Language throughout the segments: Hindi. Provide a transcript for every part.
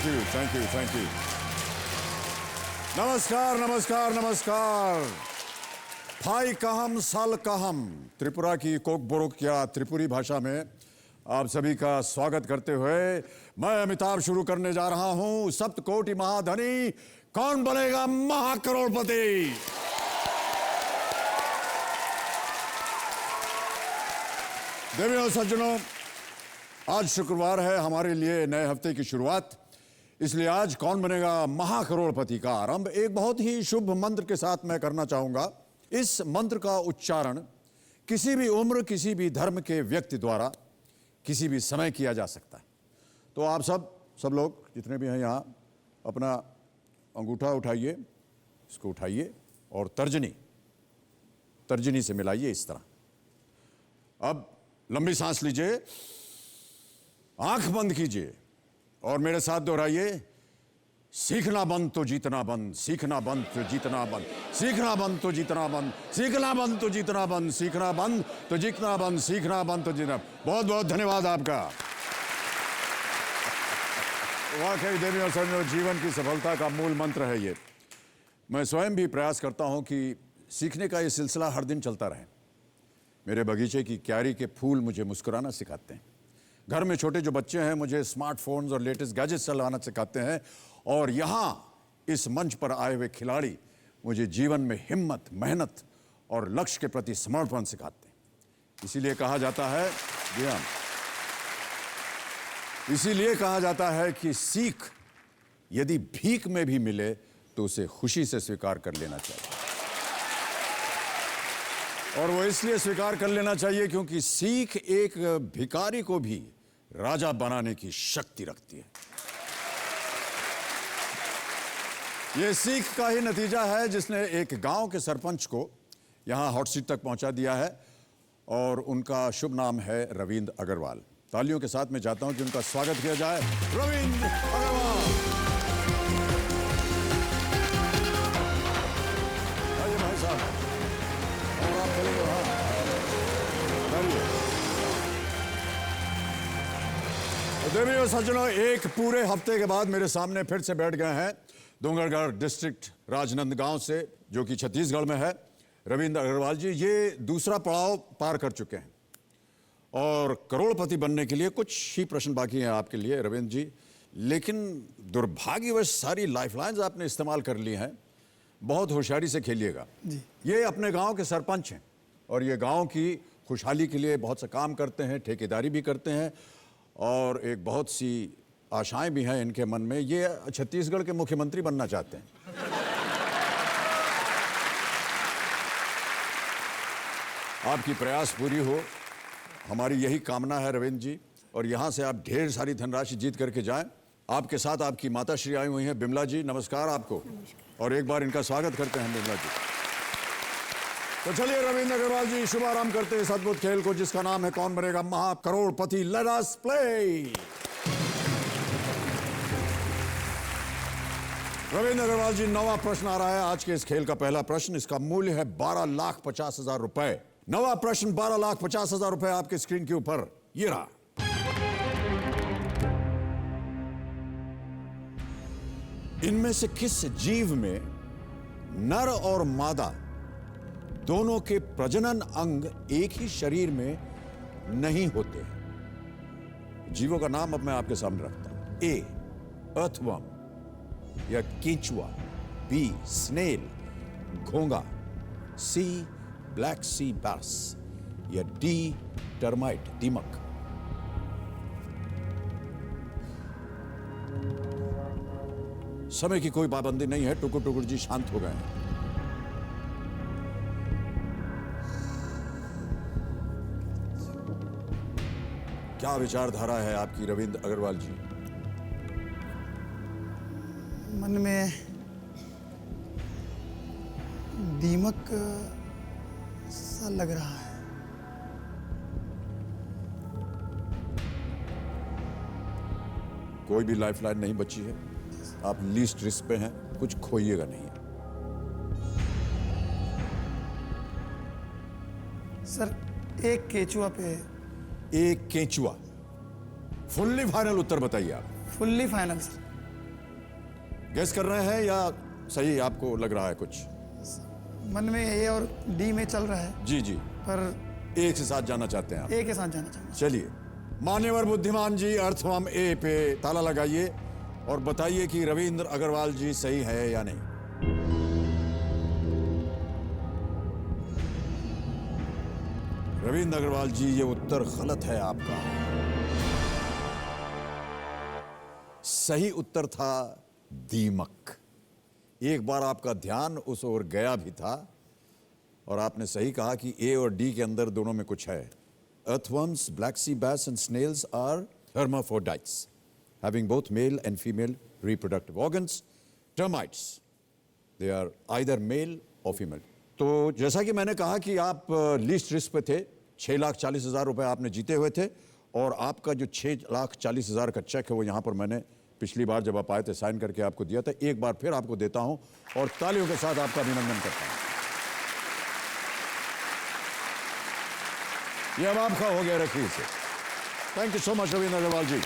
Thank you, thank you, thank you. नमस्कार, नमस्कार, नमस्कार। फाई कहम साल कहम, त्रिपुरा की कोकबोरोक या त्रिपुरी भाषा में आप सभी का स्वागत करते हुए मैं अमिताभ शुरू करने जा रहा हूं सप्तकोटि महाधनी कौन बनेगा महाकरोड़पति। देवियों और सज्जनों, आज शुक्रवार है, हमारे लिए नए हफ्ते की शुरुआत। इसलिए आज कौन बनेगा महाकरोड़पति का आरंभ एक बहुत ही शुभ मंत्र के साथ मैं करना चाहूंगा। इस मंत्र का उच्चारण किसी भी उम्र, किसी भी धर्म के व्यक्ति द्वारा किसी भी समय किया जा सकता है। तो आप सब लोग जितने भी हैं यहाँ, अपना अंगूठा उठाइए, इसको उठाइए और तर्जनी से मिलाइए इस तरह। अब लंबी सांस लीजिए, आंख बंद कीजिए और मेरे साथ दोहराइए, सीखना बंद तो जीतना बंद, सीखना बंद तो जीतना बंद, सीखना बंद तो जीतना बंद, सीखना बंद तो जीतना बंद, सीखना बंद तो जीतना बंद, सीखना बंद तो जीतना। बहुत बहुत धन्यवाद आपका। वाकई देवी और सज्जनों, जीवन की सफलता का मूल मंत्र है ये। मैं स्वयं भी प्रयास करता हूं कि सीखने का ये सिलसिला हर दिन चलता रहे। मेरे बगीचे की क्यारी के फूल मुझे मुस्कुराना सिखाते हैं, घर में छोटे जो बच्चे हैं मुझे स्मार्टफोन्स और लेटेस्ट गैजेट्स चलाना सिखाते हैं, और यहाँ इस मंच पर आए हुए खिलाड़ी मुझे जीवन में हिम्मत, मेहनत और लक्ष्य के प्रति समर्पण सिखाते हैं। इसीलिए कहा जाता है, जी हाँ, इसीलिए कहा जाता है कि सीख यदि भीख में भी मिले तो उसे खुशी से स्वीकार कर लेना चाहिए। और वो इसलिए स्वीकार कर लेना चाहिए क्योंकि सीख एक भिखारी को भी राजा बनाने की शक्ति रखती है। यह सीख का ही नतीजा है जिसने एक गांव के सरपंच को यहां हॉट सीट तक पहुंचा दिया है, और उनका शुभ नाम है रविंद्र अग्रवाल। तालियों के साथ मैं चाहता हूं कि उनका स्वागत किया जाए। रविंद्र अग्रवाल, आइए भाई साहब, और आप चलेंगे वहां। देवी और सज्जनों, एक पूरे हफ्ते के बाद मेरे सामने फिर से बैठ गए हैं डोंगरगढ़ डिस्ट्रिक्ट राजनांदगांव से, जो कि छत्तीसगढ़ में है, रविंद्र अग्रवाल जी। ये दूसरा पड़ाव पार कर चुके हैं और करोड़पति बनने के लिए कुछ ही प्रश्न बाकी हैं आपके लिए रविंद्र जी। लेकिन दुर्भाग्यवश सारी लाइफलाइंस आपने इस्तेमाल कर ली हैं। बहुत होशियारी से खेलिएगा। ये अपने गांव के सरपंच हैं और ये गांव की खुशहाली के लिए बहुत सा काम करते हैं, ठेकेदारी भी करते हैं, और एक बहुत सी आशाएं भी हैं इनके मन में। ये छत्तीसगढ़ के मुख्यमंत्री बनना चाहते हैं। आपकी प्रयास पूरी हो, हमारी यही कामना है रविंद्र जी। और यहां से आप ढेर सारी धनराशि जीत करके जाएं। आपके साथ आपकी माता श्री आई हुई हैं, बिमला जी, नमस्कार आपको। और एक बार इनका स्वागत करते हैं बिमला जी। तो चलिए रविंद्र अग्रवाल जी, शुभारंभ करते हैं इस अद्भुत खेल को जिसका नाम है Kaun Banega Mahacrorepati. Let us play. Ravindra Agarwal ji, 9वां प्रश्न आ रहा है आज के इस खेल का। पहला प्रश्न, इसका मूल्य है 12,50,000 रुपए। 9वां प्रश्न, 12,50,000 रुपए आपके स्क्रीन के ऊपर ये रहा। इनमें से किस जीव में नर और मादा दोनों के प्रजनन अंग एक ही शरीर में नहीं होते हैं? जीवों का नाम अब मैं आपके सामने रखता हूं। ए, अर्थवर्म या केंचुआ, बी, स्नेल, घोंगा, सी, ब्लैक सी बास, या डी, टर्माइट, दीमक। समय की कोई पाबंदी नहीं है, टुकुर टुकुर जी शांत हो गए हैं। क्या विचारधारा है आपकी रविंद्र अग्रवाल जी? मन में दीमक सा लग रहा है। कोई भी लाइफलाइन नहीं बची है, आप लीस्ट रिस्क पे हैं, कुछ खोइएगा नहीं। सर, एक केचुआ पे। एक केंचुआ। फुल्ली फाइनल उत्तर बताइए आप। Fully final sir. गेस कर रहे हैं या सही आपको लग रहा है कुछ? मन में ए और डी में चल रहा है, जी जी, पर ए के साथ जाना चाहते हैं आप? ए के साथ जाना चाहूँगा। चलिए, मान्यवर बुद्धिमान जी, अर्थवम ए पे ताला लगाइए और बताइए कि रविंद्र अग्रवाल जी सही है या नहीं। रविंद्र अग्रवाल जी, ये उत्तर गलत है आपका। सही उत्तर था दीमक। एक बार आपका ध्यान उस ओर गया भी था और आपने सही कहा कि ए और डी के अंदर दोनों में कुछ है। Earthworms, black sea bass and snails are hermaphrodites, having both male and female reproductive organs. Termites, they are either male or female. तो जैसा कि मैंने कहा कि आप लीस्ट रिस्क पे थे, 6,40,000 रुपए आपने जीते हुए थे और आपका जो 6,40,000 का चेक है वो यहाँ पर मैंने पिछली बार जब आप आए थे साइन करके आपको दिया था। एक बार फिर आपको देता हूँ और तालियों के साथ आपका अभिनंदन करता हूँ। ये अब आपका हो गया, रखिए इसे। Thank you so much Ravindra Agarwal ji,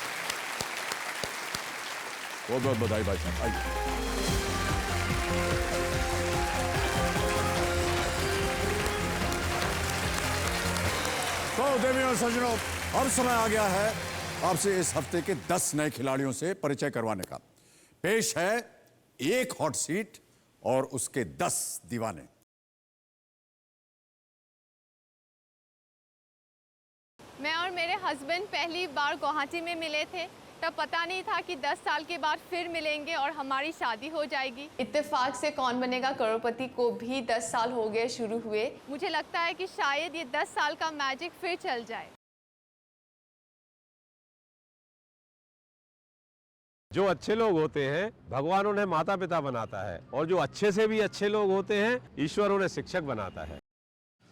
बहुत बहुत बधाई भाई साहब। आइए। तो देवियों और सज्जनों, अब समय आ गया है आपसे इस हफ्ते के 10 नए खिलाड़ियों से परिचय करवाने का। पेश है एक हॉट सीट और उसके 10 दीवाने। मैं और मेरे हस्बैंड पहली बार गुवाहाटी में मिले थे, तब पता नहीं था कि 10 साल के बाद फिर मिलेंगे और हमारी शादी हो जाएगी। इत्तेफाक से कौन बनेगा करोड़पति को भी 10 साल हो गए शुरू हुए। मुझे लगता है कि शायद ये 10 साल का मैजिक फिर चल जाए। जो अच्छे लोग होते हैं भगवान उन्हें माता पिता बनाता है और जो अच्छे से भी अच्छे लोग होते हैं ईश्वर उन्हें शिक्षक बनाता है।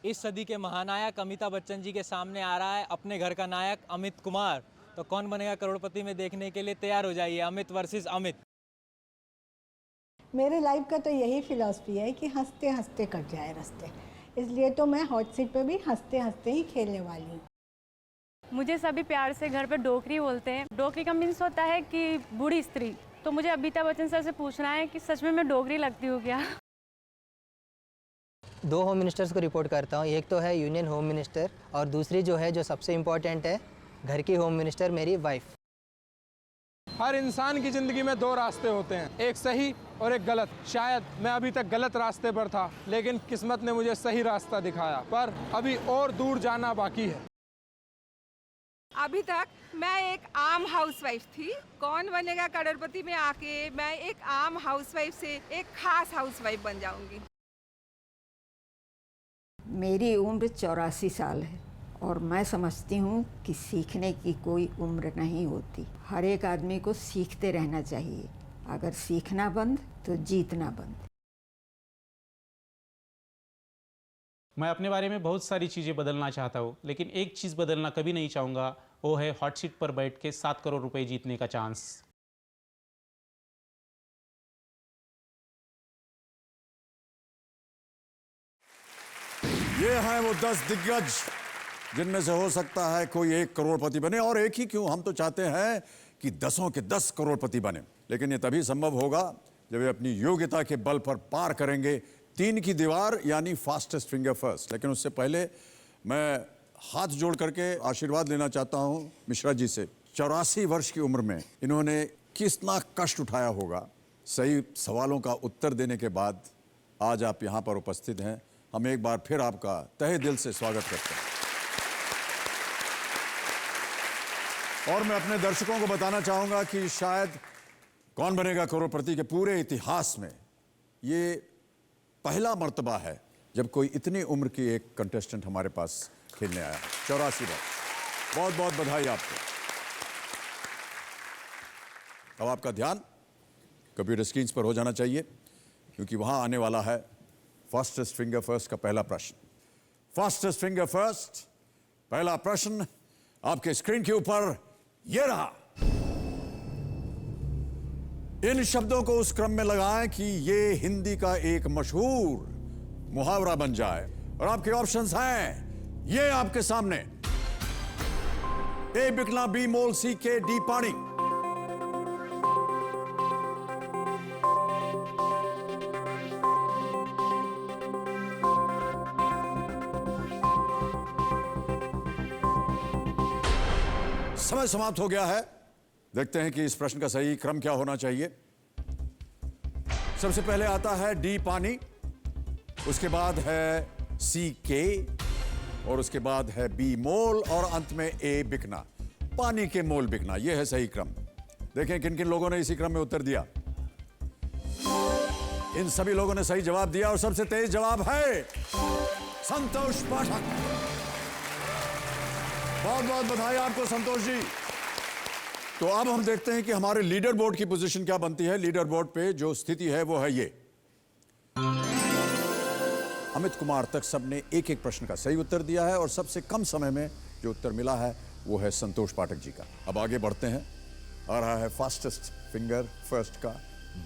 इस सदी के महानायक अमिताभ बच्चन जी के सामने आ रहा है अपने घर का नायक अमित कुमार। तो कौन बनेगा करोड़पति में देखने के लिए तैयार हो जाइए। अमित वर्सेस अमित। मेरे लाइफ का तो यही फिलॉसफी है कि हंसते हंसते कट जाए रास्ते, इसलिए तो मैं हॉट सीट पे भी हंसते हंसते ही खेलने वाली हूँ। मुझे सभी प्यार से घर पे डोकरी बोलते हैं। डोकरी का मीन्स होता है कि बूढ़ी स्त्री। तो मुझे अमिताभ बच्चन सर से पूछना है कि सच में मैं डोगरी लगती हूँ क्या? 2 होम मिनिस्टर्स को रिपोर्ट करता हूँ। एक तो है यूनियन होम मिनिस्टर और दूसरी जो है जो सबसे इम्पोर्टेंट है घर की होम मिनिस्टर मेरी वाइफ। हर इंसान की ज़िंदगी में 2 रास्ते होते हैं, एक सही और एक गलत। शायद मैं अभी तक गलत रास्ते पर था, लेकिन किस्मत ने मुझे सही रास्ता दिखाया, पर अभी और दूर जाना बाकी है। अभी तक मैं एक आम हाउसवाइफ थी। कौन बनेगा करोड़पति में आके मैं एक आम हाउसवाइफ से एक खास हाउसवाइफ बन जाऊंगी। मेरी उम्र 84 साल है और मैं समझती हूँ कि सीखने की कोई उम्र नहीं होती। हर एक आदमी को सीखते रहना चाहिए। अगर सीखना बंद तो जीतना बंद। मैं अपने बारे में बहुत सारी चीज़ें बदलना चाहता हूँ, लेकिन एक चीज़ बदलना कभी नहीं चाहूँगा, वो है हॉट सीट पर बैठ के 7 करोड़ रुपए जीतने का चांस। ये हैं वो 10 दिग्गज जिनमें से हो सकता है कोई 1 करोड़पति बने, और एक ही क्यों, हम तो चाहते हैं कि 10 के 10 करोड़पति बने। लेकिन ये तभी संभव होगा जब वे अपनी योग्यता के बल पर पार करेंगे 3 की दीवार, यानी फास्टेस्ट फिंगर फर्स्ट। लेकिन उससे पहले मैं हाथ जोड़ करके आशीर्वाद लेना चाहता हूं मिश्रा जी से। 84 वर्ष की उम्र में इन्होंने कितना कष्ट उठाया होगा। सही सवालों का उत्तर देने के बाद आज आप यहां पर उपस्थित हैं। हम एक बार फिर आपका तहे दिल से स्वागत करते हैं। और मैं अपने दर्शकों को बताना चाहूंगा कि शायद कौन बनेगा करोड़पति के पूरे इतिहास में ये पहला मर्तबा है जब कोई इतनी उम्र की एक कंटेस्टेंट हमारे पास खेलने आया। 84 वर्ष। बहुत बहुत बधाई आपको। अब आपका ध्यान कंप्यूटर स्क्रीन पर हो जाना चाहिए, क्योंकि वहां आने वाला है फास्टेस्ट फिंगर फर्स्ट का पहला प्रश्न। फास्टेस्ट फिंगर फर्स्ट, पहला प्रश्न आपके स्क्रीन के ऊपर ये रहा। इन शब्दों को उस क्रम में लगाएं कि ये हिंदी का एक मशहूर मुहावरा बन जाए। और आपके ऑप्शंस हैं ये आपके सामने। ए बिकना, बी मोल, सी के, डी पानी। समय समाप्त हो गया है। देखते हैं कि इस प्रश्न का सही क्रम क्या होना चाहिए। सबसे पहले आता है डी पानी, उसके बाद है सी के, और उसके बाद है बी मोल, और अंत में ए बिकना। पानी के मोल बिकना, यह है सही क्रम। देखें किन किन लोगों ने इसी क्रम में उत्तर दिया। इन सभी लोगों ने सही जवाब दिया और सबसे तेज जवाब है संतोष पाठक। बहुत बहुत बधाई आपको संतोष जी। तो अब हम देखते हैं कि हमारे लीडर बोर्ड की पोजीशन क्या बनती है। लीडर बोर्ड पे जो स्थिति है वो है ये। अमित कुमार तक सबने एक एक प्रश्न का सही उत्तर दिया है और सबसे कम समय में जो उत्तर मिला है वो है संतोष पाठक जी का। अब आगे बढ़ते हैं। आ रहा है फास्टेस्ट फिंगर फर्स्ट का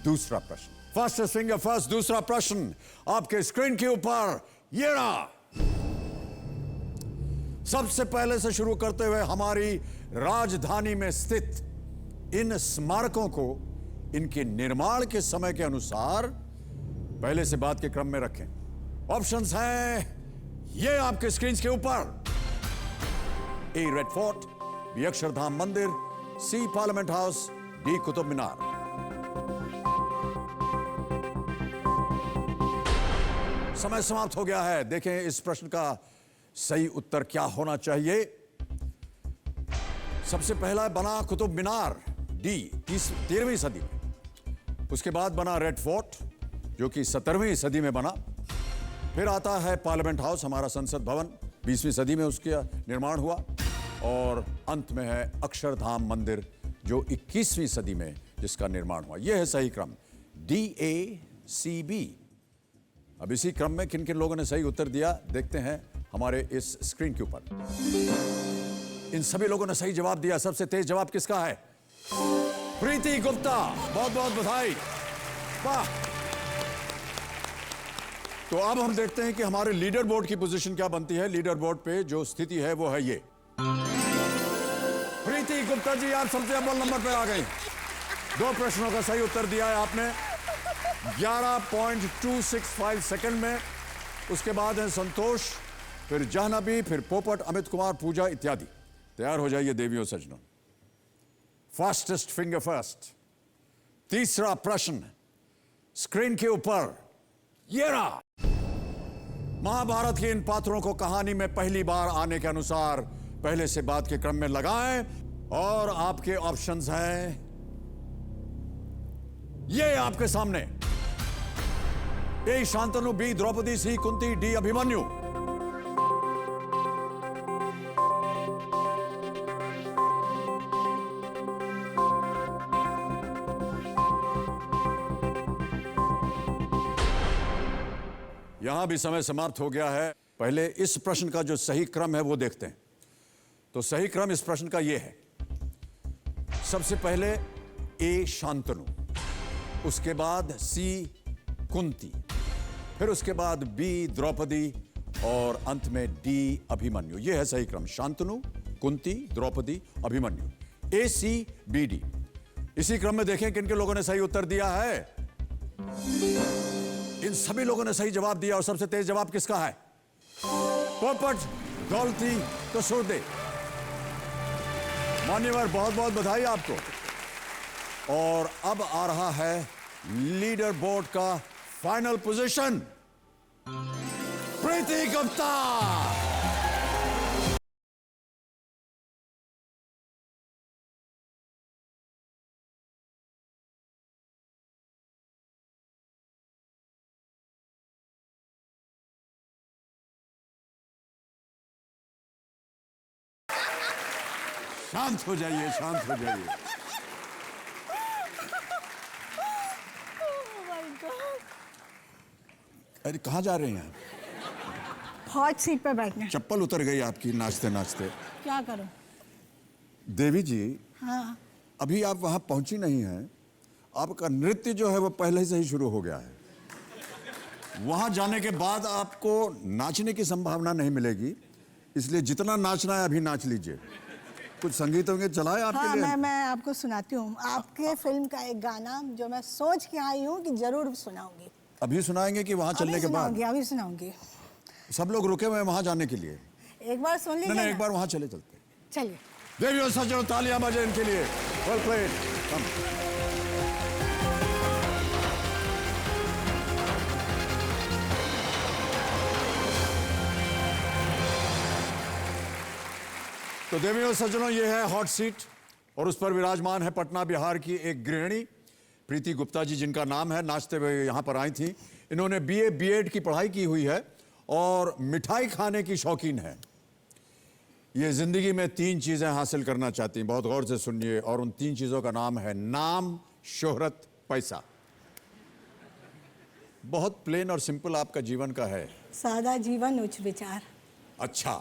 दूसरा प्रश्न। फास्टेस्ट फिंगर फर्स्ट दूसरा प्रश्न आपके स्क्रीन के ऊपर ये रहा। सबसे पहले से शुरू करते हुए हमारी राजधानी में स्थित इन स्मारकों को इनके निर्माण के समय के अनुसार पहले से बाद के क्रम में रखें। ऑप्शंस हैं ये आपके स्क्रीन के ऊपर। ए रेड फोर्ट, बी अक्षरधाम मंदिर, सी parliament house, D Qutub Minar. समय समाप्त हो गया है। देखें इस प्रश्न का सही उत्तर क्या होना चाहिए। सबसे पहला बना कुतुब मीनार, डी 13वीं सदी में। उसके बाद बना रेड फोर्ट जो कि 17वीं सदी में बना। फिर आता है पार्लियामेंट हाउस, हमारा संसद भवन, 20वीं सदी में उसका निर्माण हुआ। और अंत में है अक्षरधाम मंदिर जो 21वीं सदी में जिसका निर्माण हुआ। यह है सही क्रम DACB। अब इसी क्रम में किन किन लोगों ने सही उत्तर दिया देखते हैं हमारे इस स्क्रीन के ऊपर। इन सभी लोगों ने सही जवाब दिया। सबसे तेज जवाब किसका है? प्रीति गुप्ता। बहुत बहुत बधाई, वाह। तो अब हम देखते हैं कि हमारे लीडर बोर्ड की पोजीशन क्या बनती है। लीडर बोर्ड पे जो स्थिति है वो है ये। प्रीति गुप्ता जी आप सबसे अव्वल नंबर पे आ गई। 2 प्रश्नों का सही उत्तर दिया है आपने 11.265 सेकंड में। उसके बाद है संतोष, फिर जाह्नवी, फिर पोपट, अमित कुमार, पूजा इत्यादि। तैयार हो जाइए देवियों सज्जनों। फास्टेस्ट फिंगर फर्स्ट तीसरा प्रश्न स्क्रीन के ऊपर ये रहा। महाभारत के इन पात्रों को कहानी में पहली बार आने के अनुसार पहले से बाद के क्रम में लगाएं। और आपके ऑप्शंस हैं ये आपके सामने। ए शांतनु, बी द्रौपदी, सी कुंती, डी अभिमन्यु। यहां भी समय समाप्त हो गया है। पहले इस प्रश्न का जो सही क्रम है वो देखते हैं। तो सही क्रम इस प्रश्न का ये है। सबसे पहले ए शांतनु, उसके बाद सी कुंती, फिर उसके बाद बी द्रौपदी और अंत में डी अभिमन्यु। यह है सही क्रम। शांतनु, कुंती, द्रौपदी, अभिमन्यु, ACBD। इसी क्रम में देखें किन किन लोगों ने सही उत्तर दिया है। इन सभी लोगों ने सही जवाब दिया और सबसे तेज जवाब किसका है? पोपट दौलती कसोदे। मान्यवर बहुत बहुत बधाई आपको। और अब आ रहा है लीडर बोर्ड का फाइनल पोजीशन। प्रीति गुप्ता। शांत हो जाइए, शांत हो जाइए। अरे कहाँ जा रहे हैं? हॉट सीट पर बैठने। चप्पल उतर गई आपकी नाचते नाचते। क्या करूं? देवी जी, हाँ, अभी आप वहां पहुंची नहीं हैं। आपका नृत्य जो है वो पहले से ही शुरू हो गया है। वहां जाने के बाद आपको नाचने की संभावना नहीं मिलेगी, इसलिए जितना नाचना है अभी नाच लीजिए। कुछ संगीत होंगे चलाए आपके हाँ, लिए? मैं आपको सुनाती हूँ। आपके फिल्म का एक गाना जो मैं सोच के आई हूँ कि जरूर सुनाऊंगी। अभी सुनाएंगे कि वहां चलने के बाद? अभी सुनाऊंगी। सब लोग रुके हुए हैं वहां जाने के लिए। एक बार सुन लीजिए। नहीं, एक बार वहां चले चलते। चलिए। देवियों सज्जनों, तालियां बजाएं इनके लिए। Well played. तो देवियों सज्जनों, ये है हॉट सीट और उस पर विराजमान है पटना बिहार की एक गृहिणी प्रीति गुप्ता जी, जिनका नाम है। नाचते हुए यहां पर आई थी। इन्होंने बीए बीएड की पढ़ाई की हुई है और मिठाई खाने की शौकीन है। ये जिंदगी में 3 चीजें हासिल करना चाहती हैं, बहुत गौर से सुनिए, और उन 3 चीजों का नाम है नाम, शोहरत, पैसा। बहुत प्लेन और सिंपल आपका जीवन का है। सादा जीवन उच्च विचार। अच्छा,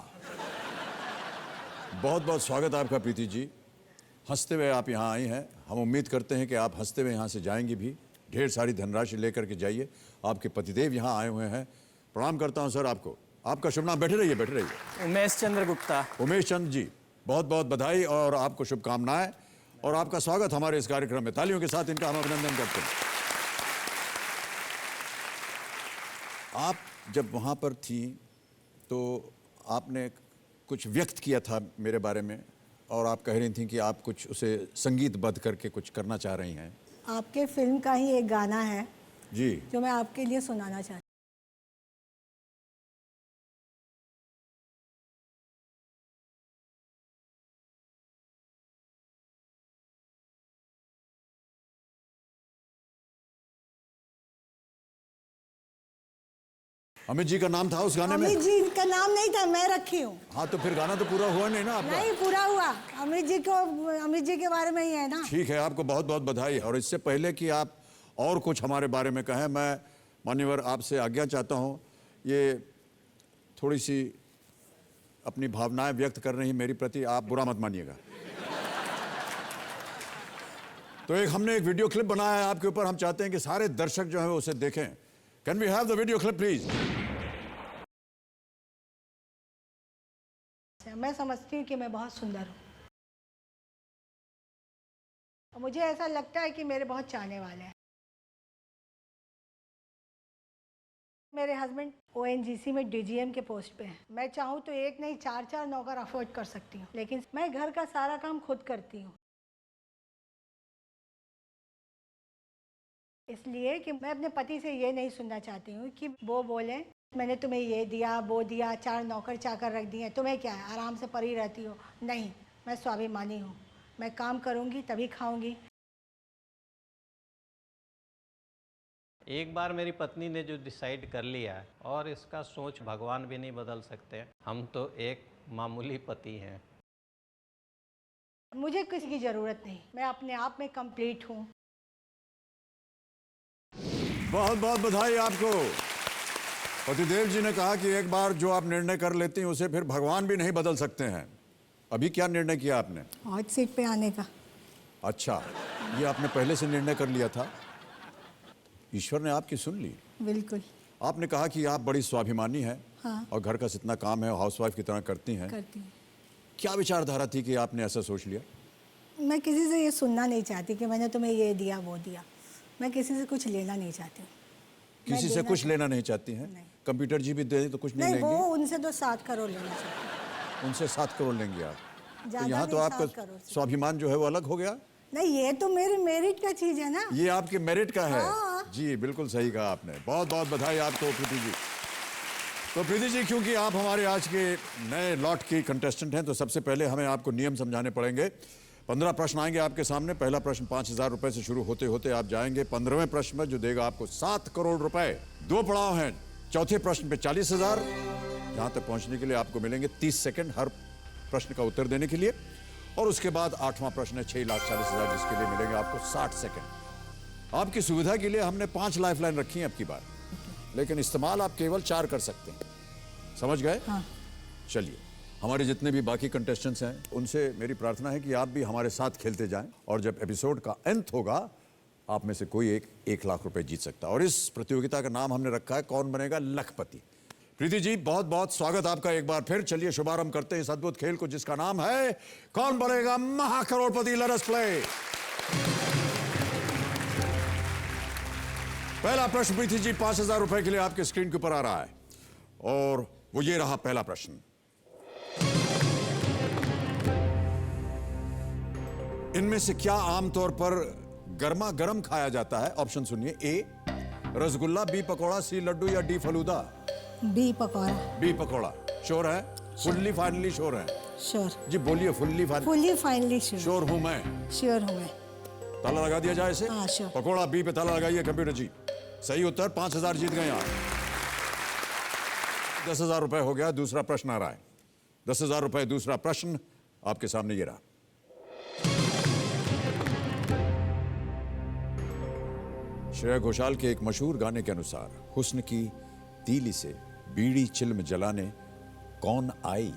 बहुत बहुत स्वागत आपका प्रीति जी। हंसते हुए आप यहाँ आई हैं। हम उम्मीद करते हैं कि आप हंसते हुए यहाँ से जाएंगी भी। ढेर सारी धनराशि लेकर के जाइए। आपके पतिदेव यहाँ आए हुए हैं। प्रणाम करता हूँ सर आपको। आपका शुभ नाम? बैठे रहिए, बैठे रहिए। उमेश चंद्र गुप्ता। उमेश चंद्र जी, बहुत बहुत बधाई और आपको शुभकामनाएं और आपका स्वागत हमारे इस कार्यक्रम में। तालियों के साथ इनका हम अभिनंदन करते हैं। आप जब वहाँ पर थी तो आपने कुछ व्यक्त किया था मेरे बारे में और आप कह रही थी कि आप कुछ उसे संगीतबद्ध करके कुछ करना चाह रही हैं। आपके फिल्म का ही एक गाना है जी, जो मैं आपके लिए सुनाना चाहती हूँ। अमित जी का नाम था उस गाने में? अमित जी का नाम नहीं था, मैं रखी हूँ। हाँ, तो फिर गाना तो पूरा हुआ नहीं ना आपका? नहीं पूरा हुआ। अमित जी के बारे में ही है ना। ठीक है, आपको बहुत बहुत बधाई। और इससे पहले कि आप और कुछ हमारे बारे में कहें, मैं मान्यवर आपसे आज्ञा चाहता हूँ। ये थोड़ी सी अपनी भावनाएं व्यक्त कर रही मेरी प्रति, आप बुरा मत मानिएगा। तो हमने एक वीडियो क्लिप बनाया है आपके ऊपर। हम चाहते हैं कि सारे दर्शक जो है उसे देखें। Can we have the video clip please? मैं समझती हूँ कि मैं बहुत सुंदर हूँ। मुझे ऐसा लगता है कि मेरे बहुत चाहने वाले हैं। मेरे हस्बैंड ONGC में DGM के पोस्ट पे हैं। मैं चाहूँ तो एक नहीं 4 नौकर अफोर्ड कर सकती हूँ, लेकिन मैं घर का सारा काम खुद करती हूँ। इसलिए कि मैं अपने पति से ये नहीं सुनना चाहती हूँ कि वो बोले मैंने तुम्हें ये दिया वो दिया, 4 नौकर चाकर रख दिए, तुम्हें क्या है, आराम से पड़ी रहती हो। नहीं, मैं स्वाभिमानी हूँ। मैं काम करूँगी तभी खाऊँगी। एक बार मेरी पत्नी ने जो डिसाइड कर लिया है, और इसका सोच भगवान भी नहीं बदल सकते। हम तो एक मामूली पति हैं। मुझे किसी की ज़रूरत नहीं, मैं अपने आप में कंप्लीट हूँ। बहुत बहुत बधाई आपको। पतिदेव जी ने कहा कि एक बार जो आप निर्णय कर लेती हैं उसे फिर भगवान भी नहीं बदल सकते हैं। अभी क्या निर्णय किया आपने? हॉट सीट पे आने का। अच्छा, ये आपने पहले से निर्णय कर लिया था? ईश्वर ने आपकी सुन ली? बिल्कुल। आपने कहा कि आप बड़ी स्वाभिमानी हैं। हाँ। और घर का जितना काम है हाउसवाइफ की तरह करती हैं। क्या विचारधारा थी कि आपने ऐसा सोच लिया? मैं किसी से ये सुनना नहीं चाहती कि मैंने तुम्हें ये दिया वो दिया। मैं किसी से कुछ लेना नहीं चाहती। किसी से कुछ लेना नहीं चाहती हैं? कंप्यूटर जी भी दे तो कुछ नहीं लेंगी? वो उनसे तो 7 करोड़ लेना चाहती। उनसे 7 करोड़ लेंगे आप? तो यहाँ तो आपका स्वाभिमान जो है वो अलग हो गया। नहीं, ये तो मेरी मेरिट का चीज है ना। ये आपके मेरिट का है। हाँ। जी बिल्कुल सही कहा आपने। बहुत बहुत बधाई आपको प्रीति जी। तो प्रीति जी, क्योंकि आप हमारे आज के नए लॉट की कंटेस्टेंट हैं, तो सबसे पहले हमें आपको नियम समझाने पड़ेंगे। 15 प्रश्न आएंगे आपके सामने। पहला प्रश्न 5000 रुपए से शुरू होते होते आप जाएंगे 15वें प्रश्न में, जो देगा आपको 7 करोड़ रुपए। 2 पड़ाव हैं। चौथे प्रश्न पे 40,000। जहां तक पहुंचने के लिए आपको मिलेंगे 30 सेकंड हर प्रश्न का उत्तर देने के लिए। और उसके बाद 8वां प्रश्न है 6,40,000, जिसके लिए मिलेंगे आपको 60 सेकंड। आपकी सुविधा के लिए हमने 5 लाइफलाइन रखी हैं अब की बार, लेकिन इस्तेमाल आप केवल 4 कर सकते हैं। समझ गए? हाँ। चलिए, हमारे जितने भी बाकी कंटेस्टेंट्स हैं उनसे मेरी प्रार्थना है कि आप भी हमारे साथ खेलते जाएं, और जब एपिसोड का अंत होगा आप में से कोई एक 1 लाख रुपए जीत सकता है। और इस प्रतियोगिता का नाम हमने रखा है कौन बनेगा लखपति। प्रीति जी, बहुत बहुत स्वागत आपका एक बार फिर। चलिए शुभारंभ करते हैं इस अद्भुत खेल को, जिसका नाम है Kaun Banega Mahacrorepati. Let us play. पहला प्रश्न प्रीति जी 5,000 रुपए के लिए आपके स्क्रीन के ऊपर आ रहा है, और वो ये रहा पहला प्रश्न। इनमें से क्या आमतौर पर गर्मा गर्म खाया जाता है? ऑप्शन सुनिए। A rasgulla, B pakora, C laddoo या D falooda? B pakora. B pakora. Sure है? फुल्ली फाइनली श्योर है? श्योर। जी बोलिए। Fully finally sure. श्योर हूं मैं। श्योर हूँ मैं। ताला लगा दिया जाए इसे? हाँ, श्योर। पकौड़ा बी पे ताला लगाइए कंप्यूटर जी। सही उत्तर। 5000 जीत गए आप। 10,000 रुपए हो गया। दूसरा प्रश्न आ रहा है। 10,000 रुपए दूसरा प्रश्न आपके सामने ये रहा। श्रेया घोषाल के एक मशहूर गाने के अनुसार हुस्न की तीली से बीड़ी चिल्म जलाने कौन आई?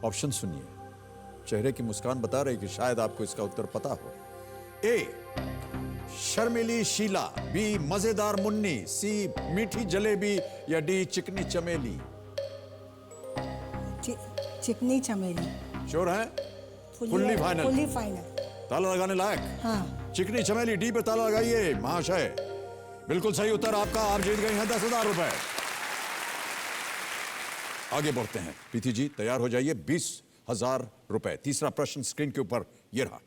ऑप्शन सुनिए। चेहरे की मुस्कान बता रही कि शायद आपको इसका उत्तर पता हो। ए शर्मिली शीला, बी मजेदार मुन्नी, सी मीठी जलेबी या डी चिकनी चमेली? चिकनी चमेली। श्योर है? Fully final. Fully final. ताला लगाने लायक? हाँ। चिकनी चमेली डी पे ताला लगाइए महाशय। बिल्कुल सही उत्तर आपका। आप जीत गए हैं 10,000 रुपए। आगे बढ़ते हैं। प्रीति जी तैयार हो जाइए। 20,000 रुपए। तीसरा प्रश्न स्क्रीन के ऊपर ये रहा।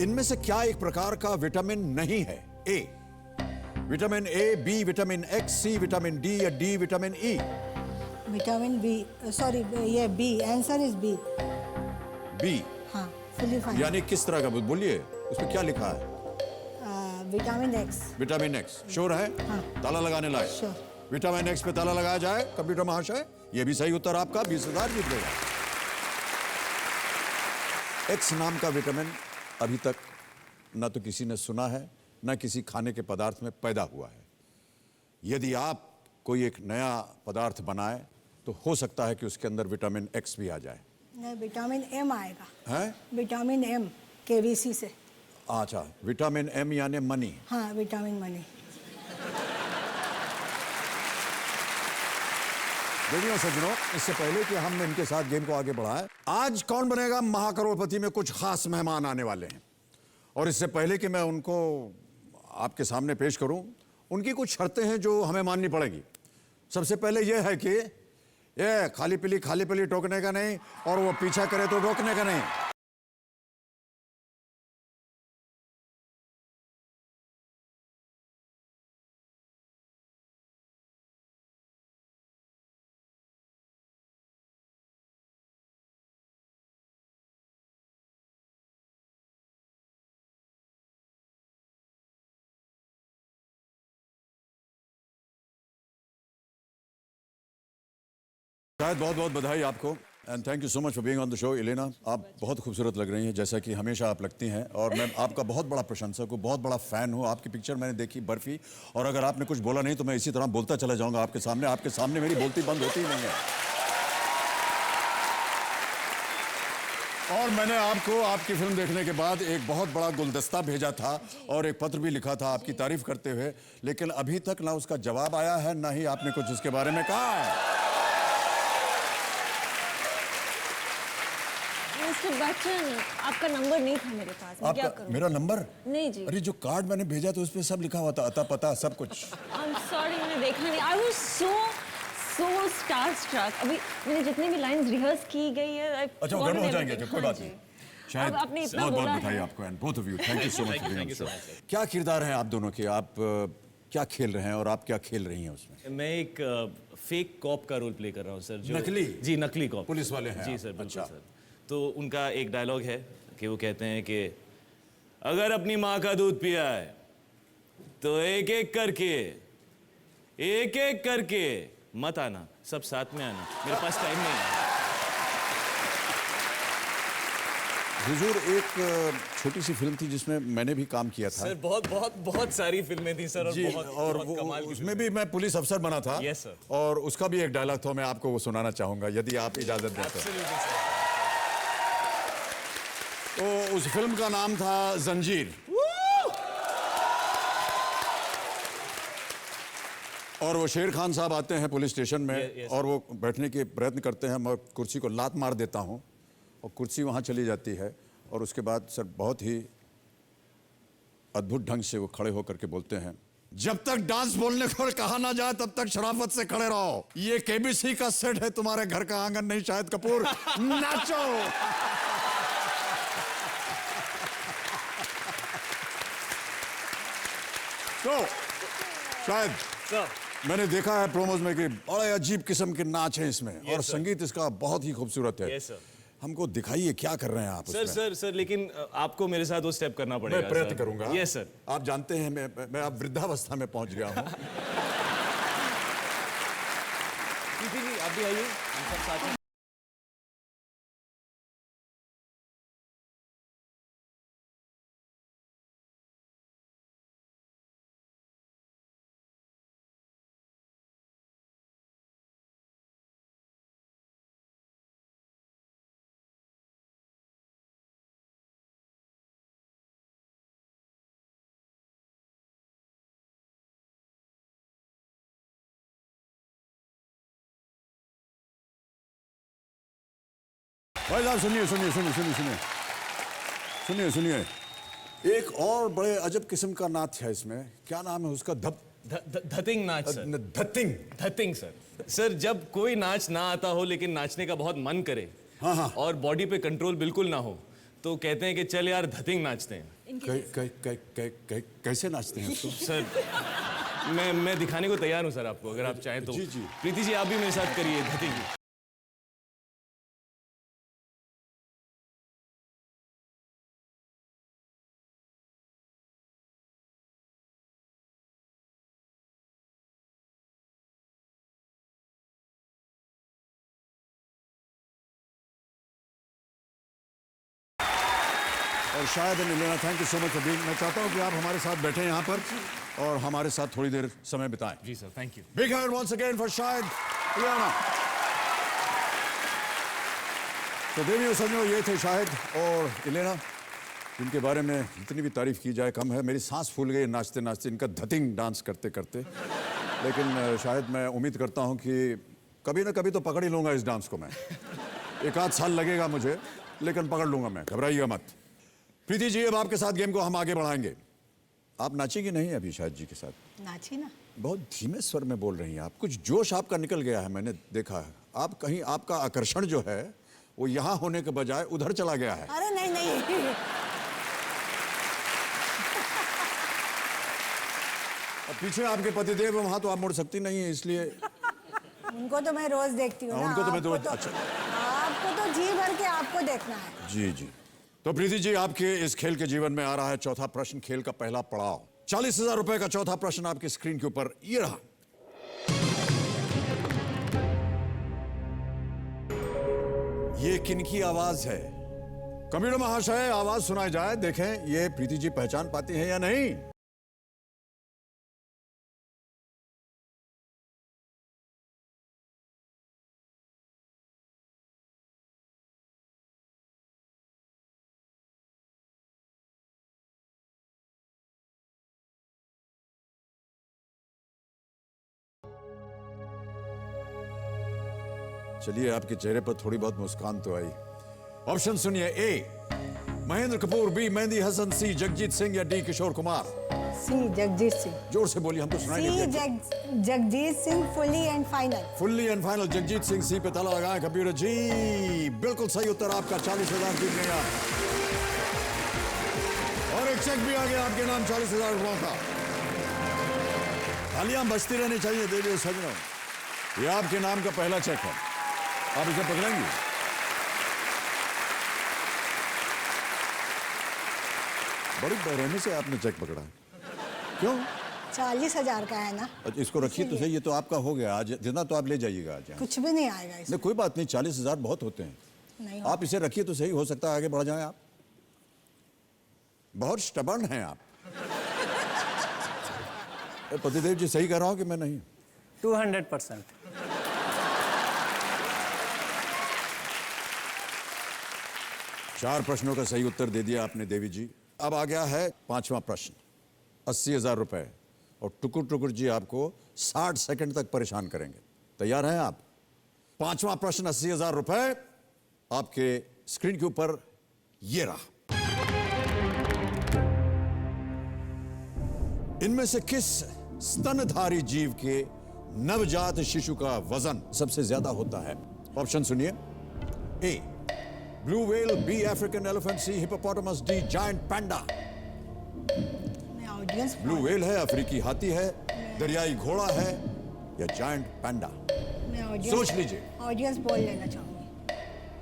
इनमें से क्या एक प्रकार का विटामिन नहीं है? A vitamin A, B vitamin X, C vitamin D या D vitamin E? Vitamin B. Sorry ये B. Answer is B. B? हाँ फुल्ली फाइनल। यानी किस तरह का? बोलिए उसमें क्या लिखा है? Vitamin X. Vitamin X. Sure है? हाँ। ताला लगाने लायक? श्योर। विटामिन एक्स पे ताला लगाया जाए कंप्यूटर महाशय। ये भी सही उत्तर आपका। 20,000 जीत गए। एक्स नाम का विटामिन अभी तक न तो किसी ने सुना है न किसी खाने के पदार्थ में पैदा हुआ है। यदि आप कोई एक नया पदार्थ बनाए तो हो सकता है कि उसके अंदर विटामिन एक्स भी आ जाए। नहीं, विटामिन एम आएगा। हैं? विटामिन एम केवीसी से। अच्छा, विटामिन एम यानी मनी। हाँ विटामिन मनी। देखिए सज्जनों, इससे पहले कि हम इनके साथ गेम को आगे बढ़ाएं, आज कौन बनेगा महाकरोड़पति में कुछ खास मेहमान आने वाले हैं। और इससे पहले कि मैं उनको आपके सामने पेश करूं, उनकी कुछ शर्तें हैं जो हमें माननी पड़ेगी। सबसे पहले यह है कि ये खाली पीली टोकने का नहीं, और वो पीछा करे तो रोकने का नहीं। शायद बहुत बहुत बधाई आपको and thank you so much for being on the show. Ileana, आप बहुत खूबसूरत लग रही हैं जैसा कि हमेशा आप लगती हैं, और मैं आपका बहुत बड़ा प्रशंसक हूँ, बहुत बड़ा फ़ैन हूँ। आपकी पिक्चर मैंने देखी बर्फी, और अगर आपने कुछ बोला नहीं तो मैं इसी तरह बोलता चला जाऊँगा आपके सामने मेरी बोलती बंद होती ही नहीं है। और मैंने आपको आपकी फिल्म देखने के बाद एक बहुत बड़ा गुलदस्ता भेजा था और एक पत्र भी लिखा था आपकी तारीफ करते हुए, लेकिन अभी तक ना उसका जवाब आया है ना ही आपने कुछ इसके बारे में कहा है। मिस्टर बच्चन, आपका नंबर नहीं था मेरे पास, मैं क्या करूं? मेरा नंबर? नहीं जी। अरे जो कार्ड मैंने भेजा था उस पे सब लिखा हुआ था, अता पता सब कुछ। I'm sorry, मैंने देखा नहीं। I was so starstruck। अभी मैंने जितनी भी लाइंस रिहर्स की गई है, अच्छा वो गड़बड़ हो जाएंगे, कोई बात नहीं। शायद आपने इतना बहुत बोला बधाई है। आपको and both of you, thank you so much. क्या किरदार है आप दोनों के? आप क्या खेल रहे हैं और आप क्या खेल रही हैं उसमें? मैं एक फेक कॉप का रोल प्ले कर रहा हूँ सर। जो नकली? जी, नकली कॉप। पुलिस वाले हैं जी आप? सर, बिल्कुल अच्छा। सर। तो उनका एक डायलॉग है कि वो कहते हैं कि अगर अपनी माँ का दूध पिया है तो एक एक करके मत आना, सब साथ में आना, मेरे पास टाइम नहीं है। हुजूर, एक छोटी सी फिल्म थी जिसमें मैंने भी काम किया था। सर बहुत सारी फिल्में थी सर, और जी, बहुत और बहुत वो कमाल की उसमें भी मैं पुलिस अफसर बना था। Yes sir. और उसका भी एक डायलॉग था, मैं आपको वो सुनाना चाहूंगा यदि आप इजाजत दें तो। तो उस फिल्म का नाम था जंजीर। और वो शेर खान साहब आते हैं पुलिस स्टेशन में और वो बैठने के प्रयत्न करते हैं, मैं कुर्सी को लात मार देता हूं और कुर्सी वहां चली जाती है। और उसके बाद सर बहुत ही अद्भुत ढंग से वो खड़े होकर के बोलते हैं जब तक डांस बोलने को कहा ना जाए तब तक शराफत से खड़े रहो। ये केबीसी का सेट है, तुम्हारे घर का आंगन नहीं शाहिद कपूर। नाचो। तो शायद मैंने देखा है प्रोमोज में कि बड़े अजीब किस्म के नाच हैं इसमें, और संगीत इसका बहुत ही खूबसूरत है। हमको दिखाइए क्या कर रहे हैं आप। सर लेकिन आपको मेरे साथ वो स्टेप करना पड़ेगा। मैं प्रयत्न करूंगा। Yes sir. आप जानते हैं मैं अब वृद्धावस्था में पहुंच गया हूं। जी आप भी आइए, हम सब साथ हैं। भाई साहब सुनिए। एक और बड़े अजब किस्म का नाच है इसमें, क्या नाम है उसका? धतिंग नाच सर। धतिंग सर जब कोई नाच ना आता हो लेकिन नाचने का बहुत मन करे, हाँ, और बॉडी पे कंट्रोल बिल्कुल ना हो, तो कहते हैं कि चल यार धतिंग नाचते हैं। कैसे नाचते हैं उसको? सर मैं दिखाने को तैयार हूं सर आपको, अगर आप चाहें तो। जी प्रीति जी आप भी मेरे साथ करिए धतिंग। और शायद Ileana, thank you so much for being. मैं चाहता हूं कि आप हमारे साथ बैठें यहाँ पर और हमारे साथ थोड़ी देर समय बिताएं। जी sir, thank you. Big hand once again for Shahid Ileana. तो देवियों सज्जनों, ये थे शाहिद और इलेना, जिनके बारे में जितनी भी तारीफ की जाए कम है। मेरी सांस फूल गई नाचते नाचते, इनका धतिंग डांस करते करते। लेकिन शायद मैं उम्मीद करता हूँ कि कभी ना कभी तो पकड़ ही लूँगा इस डांस को मैं। 1 आध साल लगेगा मुझे, लेकिन पकड़ लूँगा मैं, घबराइएगा मत। प्रीति जी, अब आपके साथ गेम को हम आगे बढ़ाएंगे। आप नाचेंगी नहीं अभी शाहिद जी के साथ? नाची ना। बहुत धीमे स्वर में बोल रही हैं आप, कुछ जोश आपका निकल गया है, मैंने देखा है। आप कहीं, आपका आकर्षण जो है वो यहाँ होने के बजाय उधर चला गया है। अरे नहीं अब पीछे आपके पतिदेव वहां तो आप मुड़ सकती नहीं है, इसलिए उनको तो मैं रोज देखती हूँ। उनको तो मैं तो अच्छा, आपको तो जी भर के आपको देखना है। जी। तो प्रीति जी, आपके इस खेल के जीवन में आ रहा है चौथा प्रश्न, खेल का पहला पड़ाव। 40,000 रुपए का चौथा प्रश्न आपकी स्क्रीन के ऊपर ये रहा। ये किनकी आवाज है? कंप्यूटर महाशय, आवाज सुनाई जाए, देखें ये प्रीति जी पहचान पाती हैं या नहीं। चलिए, आपके चेहरे पर थोड़ी बहुत मुस्कान तो आई। ऑप्शन सुनिए। A Mahendra Kapoor, B Mehdi Hassan, C Jagjit Singh या डी किशोर कुमार। सी जगजीत सिंह। जोर से बोलिए, हमको सुनाई नहीं देता। Jagjit Singh, fully and final. Fully and final Jagjit Singh. C पे ताला लगाएं कंप्यूटर जी, बिल्कुल सही उत्तर आपका। 40,000 जीत गए आप, और एक चेक भी आ गया आपके नाम 40,000 रुपयों का। तालियां बजती रहनी चाहिए देवियों सज्जनों। ये आपके नाम का पहला चेक है, आप इसे पकड़ेंगे? बड़ी बेरहमी से आपने चेक पकड़ा है, क्यों? 40,000 का है ना। इसको रखिए तो सही, ये तो आपका हो गया आज, जितना तो आप ले जाइएगा आज। कुछ भी नहीं आएगा इसमें। नहीं, कोई बात नहीं, 40,000 बहुत होते हैं। नहीं, आप इसे रखिए तो सही, हो सकता है आगे बढ़ जाएं आप। बहुत स्टबर्न हैं आप। पतिदेव जी, सही कह रहा हूं कि मैं नहीं? 200%। चार प्रश्नों का सही उत्तर दे दिया आपने देवी जी। अब आ गया है पांचवा प्रश्न, 80,000 रुपए, और टुकुर टुकुर जी आपको 60 सेकंड तक परेशान करेंगे। तैयार हैं आप? पांचवा प्रश्न, 80,000 रुपए आपके स्क्रीन के ऊपर ये रहा। इनमें से किस स्तनधारी जीव के नवजात शिशु का वजन सबसे ज्यादा होता है? ऑप्शन सुनिए। A blue whale, B African elephant, C hippopotamus, D giant panda. Blue whale है, अफ्रीकी हाथी है, दरियाई घोड़ा है या जायंट पैंडा? सोच लीजिए। ऑडियंस बोल लेना चाहूंगी।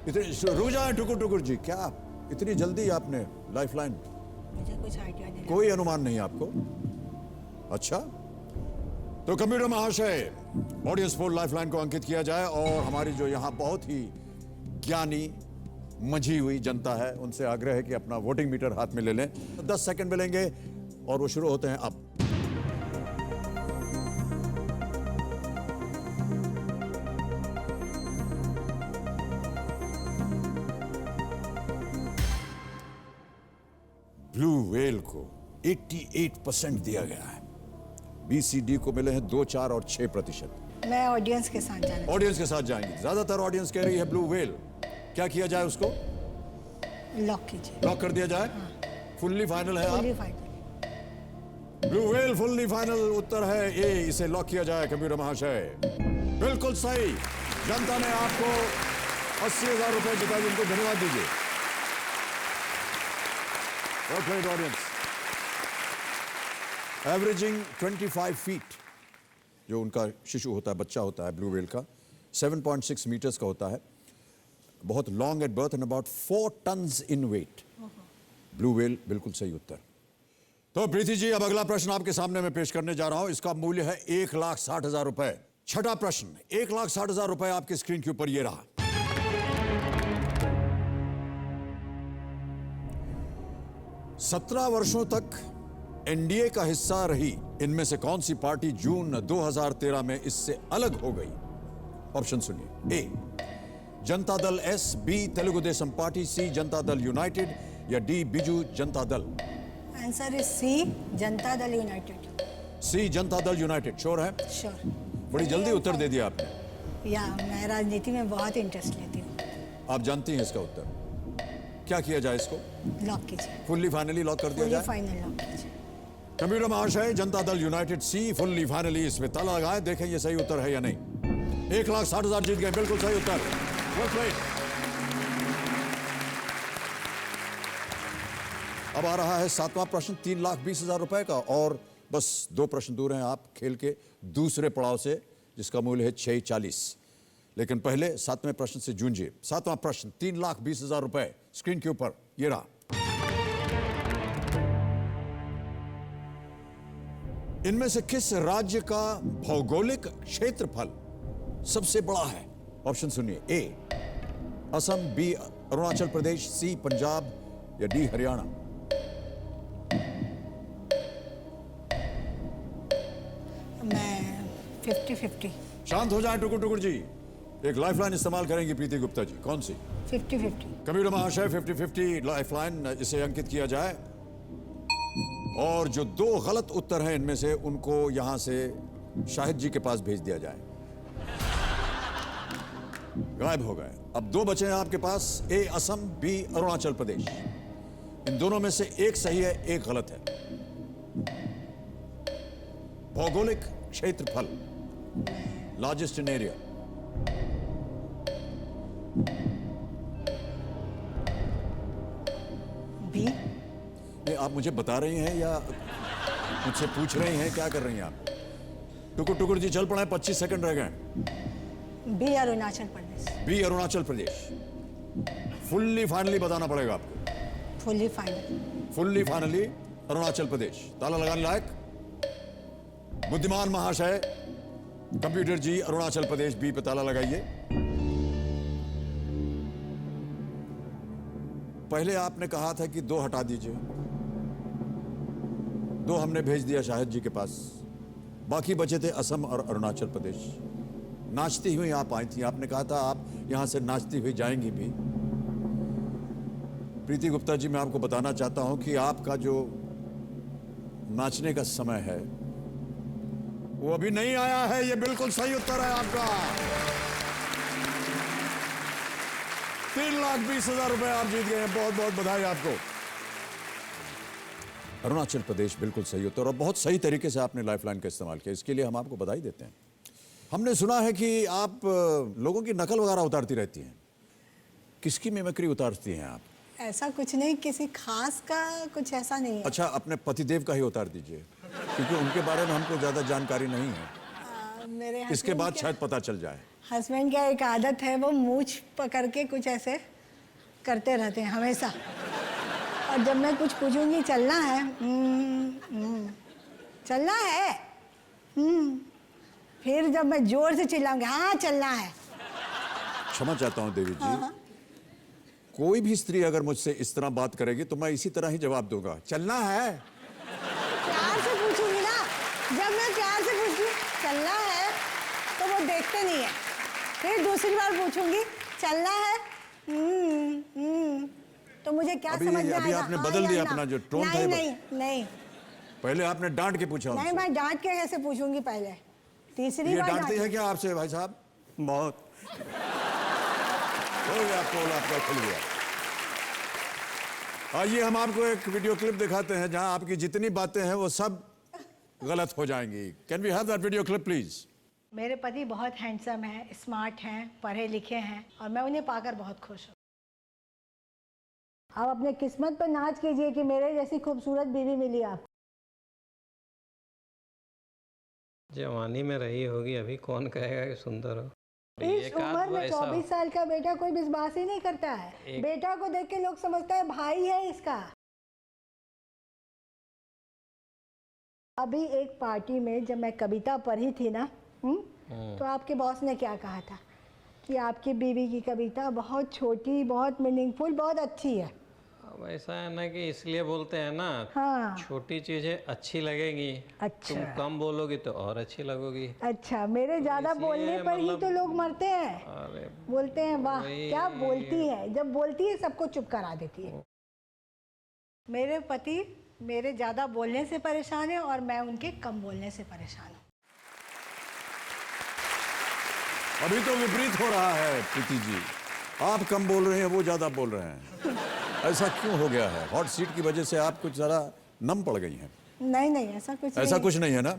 इतने रुक जाए टुकुर टुकुर जी, क्या इतनी जल्दी आपने लाइफलाइन? मुझे कुछ आइडिया नहीं। कोई अनुमान नहीं आपको? अच्छा, तो कंप्यूटर महाशय ऑडियंस पोल लाइफलाइन को अंकित किया जाए और हमारी जो यहां बहुत ही ज्ञानी मंझी हुई जनता है उनसे आग्रह है कि अपना वोटिंग मीटर हाथ में ले लें। 10 सेकंड मिलेंगे और वो शुरू होते हैं अब। ब्लू व्हेल को 88% दिया गया है, BCD को मिले हैं 2, 4 और 6%। मैं ऑडियंस के साथ जाना। ऑडियंस के साथ जाएंगे। ज्यादातर ऑडियंस कह रही है ब्लू व्हेल। क्या किया जाए उसको? लॉक कीजिए। लॉक कर दिया जाए? फुल्ली फाइनल है? फुल्ली आप final. Blue whale fully final उत्तर है ए। इसे लॉक किया जाए कंप्यूटर महाशय। बिल्कुल सही। जनता ने आपको 80,000 रुपए जिताए, जिनको धन्यवाद दीजिए। ऑडियंस एवरेजिंग 25 फीट जो उनका शिशु होता है, बच्चा होता है ब्लू व्हेल का, 7.6 मीटर्स का होता है। बहुत long at birth and about 4 tons in weight. Blue whale बिल्कुल सही उत्तर। तो प्रीति जी, अब अगला प्रश्न आपके सामने मैं पेश करने जा रहा हूं। इसका मूल्य है 1,60,000 रुपए। छठा प्रश्न, 1,60,000 रुपए आपकी स्क्रीन के ऊपर ये रहा। 17 वर्षों तक एनडीए का हिस्सा रही इनमें से कौन सी पार्टी जून 2013 में इससे अलग हो गई? ऑप्शन सुनिए। A Janata Dal S, B Telugu Desam party, C Janata Dal United या D Biju Janata Dal? Answer is C, Janata Dal United. C Janata Dal United. Sure है? श्योर। बड़ी जल्दी उत्तर दे दिया आपने। या मैं राजनीति में बहुत इंटरेस्ट लेती हूँ। आप जानती हैं इसका उत्तर। क्या किया जाए इसको? लॉक कीजिए। फुल्ली फाइनली लॉक कर दिया जाए? फाइनल लॉक कीजिए। कंप्यूटर महाशय, जनता दल यूनाइटेड सी फुल्ली फाइनली, इसमें ताला लगाएं, देखें ये सही उत्तर है या नहीं। 1,60,000 जीत गए। बिल्कुल सही उत्तर। अब आ रहा है 7वां प्रश्न 3,20,000 रुपए का, और बस 2 प्रश्न दूर हैं आप खेल के दूसरे पड़ाव से, जिसका मूल्य है 640। लेकिन पहले 7वें प्रश्न से जूझिए। 7वां प्रश्न 3,20,000 रुपए स्क्रीन के ऊपर ये रहा। इनमें से किस राज्य का भौगोलिक क्षेत्रफल सबसे बड़ा है? ऑप्शन सुनिए। ए असम, बी अरुणाचल प्रदेश, सी पंजाब या डी हरियाणा? मैं 50-50। शांत हो जाए टुकुर टुकुर जी। एक लाइफलाइन इस्तेमाल करेंगी प्रीति गुप्ता जी। कौन सी? 50-50। कंप्यूटर महाशय 50-50 लाइफलाइन, इसे अंकित किया जाए और जो 2 गलत उत्तर हैं इनमें से उनको यहां से शाहिद जी के पास भेज दिया जाए। गायब हो गए। अब 2 बचे हैं आपके पास। ए असम, बी अरुणाचल प्रदेश। इन दोनों में से एक सही है, एक गलत है। भौगोलिक क्षेत्रफल, लार्जेस्ट इन एरिया। बी। नहीं, आप मुझे बता रही हैं या मुझसे पूछ रही हैं? क्या कर रही हैं आप? टुकुर टुकुर जी चल पड़े, 25 सेकंड रह गए। B Arunachal Pradesh. B Arunachal Pradesh. Fully finally बताना पड़ेगा आपको। Fully final. Fully finally Arunachal Pradesh. ताला लगाने लायक? बुद्धिमान महाशय कंप्यूटर जी, अरुणाचल प्रदेश बी पे ताला लगाइए। पहले आपने कहा था कि 2 हटा दीजिए। 2 हमने भेज दिया शाहिद जी के पास। बाकी बचे थे असम और अरुणाचल प्रदेश। नाचती हुई आप आई थी। आपने कहा था आप यहां से नाचती हुई जाएंगी भी। प्रीति गुप्ता जी, मैं आपको बताना चाहता हूं कि आपका जो नाचने का समय है वो अभी नहीं आया है। ये बिल्कुल सही उत्तर है आपका। 3,20,000 रुपए आप जीत गए हैं। बहुत बहुत बधाई आपको। अरुणाचल प्रदेश बिल्कुल सही उत्तर और बहुत सही तरीके से आपने लाइफलाइन का इस्तेमाल किया, इसके लिए हम आपको बधाई देते हैं। हमने सुना है कि आप लोगों की नकल वगैरह उतारती रहती हैं, किसकी मिमिक्री उतारती हैं आप? ऐसा कुछ नहीं, किसी खास का कुछ ऐसा नहीं है। अच्छा, अपने पतिदेव का ही उतार दीजिए, क्योंकि उनके बारे में हमको ज़्यादा जानकारी नहीं है। मेरे इसके बाद शायद पता चल जाए। हस्बैंड की एक आदत है, वो मूंछ पकड़ के कुछ ऐसे करते रहते हैं हमेशा, और जब मैं कुछ पूछूंगी चलना है, चलना है, फिर जब मैं जोर से चिल्लाऊंगी हाँ चलना है। क्षमा चाहता हूँ देवी जी, कोई भी स्त्री अगर मुझसे इस तरह बात करेगी तो मैं इसी तरह ही जवाब दूंगा, चलना है। प्यार से पूछूंगी ना, जब मैं प्यार से पूछूंगी चलना है तो वो देखते नहीं है, फिर दूसरी बार पूछूंगी चलना है, तो मुझे क्या समझ में अभी आएगा? आपने हाँ बदल या दिया ना? अपना जो टोन था। नहीं नहीं, पहले आपने डांट के पूछा नहीं, उनसे। मैं डांट के कैसे पूछूंगी पहले, तीसरी ये बार डांटते हैं क्या आपसे भाई साहब? बहुत हो गया, पोल आपका खुल गया। आइए हम आपको एक वीडियो क्लिप दिखाते हैं जहां आपकी जितनी बातें हैं वो सब गलत हो जाएंगी। Can we have that video clip please? मेरे पति बहुत हैंडसम हैं, स्मार्ट हैं, पढ़े लिखे हैं, और मैं उन्हें पाकर बहुत खुश हूँ। आप अपने किस्मत पर नाच कीजिए कि मेरे जैसी खूबसूरत बीवी मिली आप। जवानी में रही होगी, अभी कौन कहेगा कि सुंदर हो। इस उम्र में 24 साल का बेटा कोई विश्वास ही नहीं करता है। बेटा को देख के लोग समझता है भाई है इसका। अभी एक पार्टी में जब मैं कविता पढ़ी थी ना, तो आपके बॉस ने क्या कहा था कि आपकी बीवी की कविता बहुत छोटी, बहुत मीनिंगफुल, बहुत अच्छी है। अब ऐसा है ना कि इसलिए बोलते हैं ना, हाँ। छोटी चीजें अच्छी लगेंगी। अच्छा। तुम कम बोलोगी तो और अच्छी लगोगी। अच्छा, मेरे ज्यादा बोलने पर ही तो लोग मरते हैं। अरे बोलते हैं वाह क्या बोलती है, जब बोलती है सबको चुप करा देती है। मेरे पति मेरे ज्यादा बोलने से परेशान है और मैं उनके कम बोलने से परेशान हूँ। अभी तो विपरीत हो रहा है प्रीति जी, आप कम बोल रहे हैं, वो ज्यादा बोल रहे हैं। ऐसा क्यों हो गया है? हॉट सीट की वजह से आप कुछ जरा नम पड़ गई हैं। नहीं, ऐसा कुछ नहीं है ना।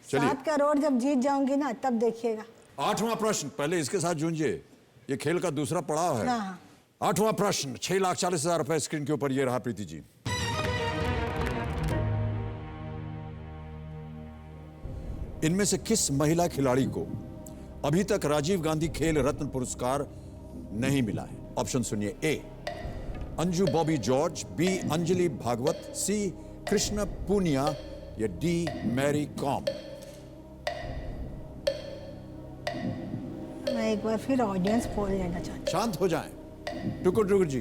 चलिए 7 करोड़ जब जीत जाऊंगी ना तब देखिएगा। 8वां प्रश्न, पहले इसके साथ जूझिए, ये खेल का दूसरा पड़ाव है। हाँ। 8वां प्रश्न, 6,40,000 रुपए स्क्रीन के ऊपर ये रहा प्रीति जी। इनमें से किस महिला खिलाड़ी को अभी तक राजीव गांधी खेल रत्न पुरस्कार नहीं मिला है? ऑप्शन सुनिए। ए अंजू बॉबी जॉर्ज, बी अंजलि भागवत, सी कृष्ण पूनिया, या डी मैरी कॉम। मैं एक बार फिर ऑडियंस पोल लेना चाहती हूँ। शांत हो जाएं। टुकुर जी,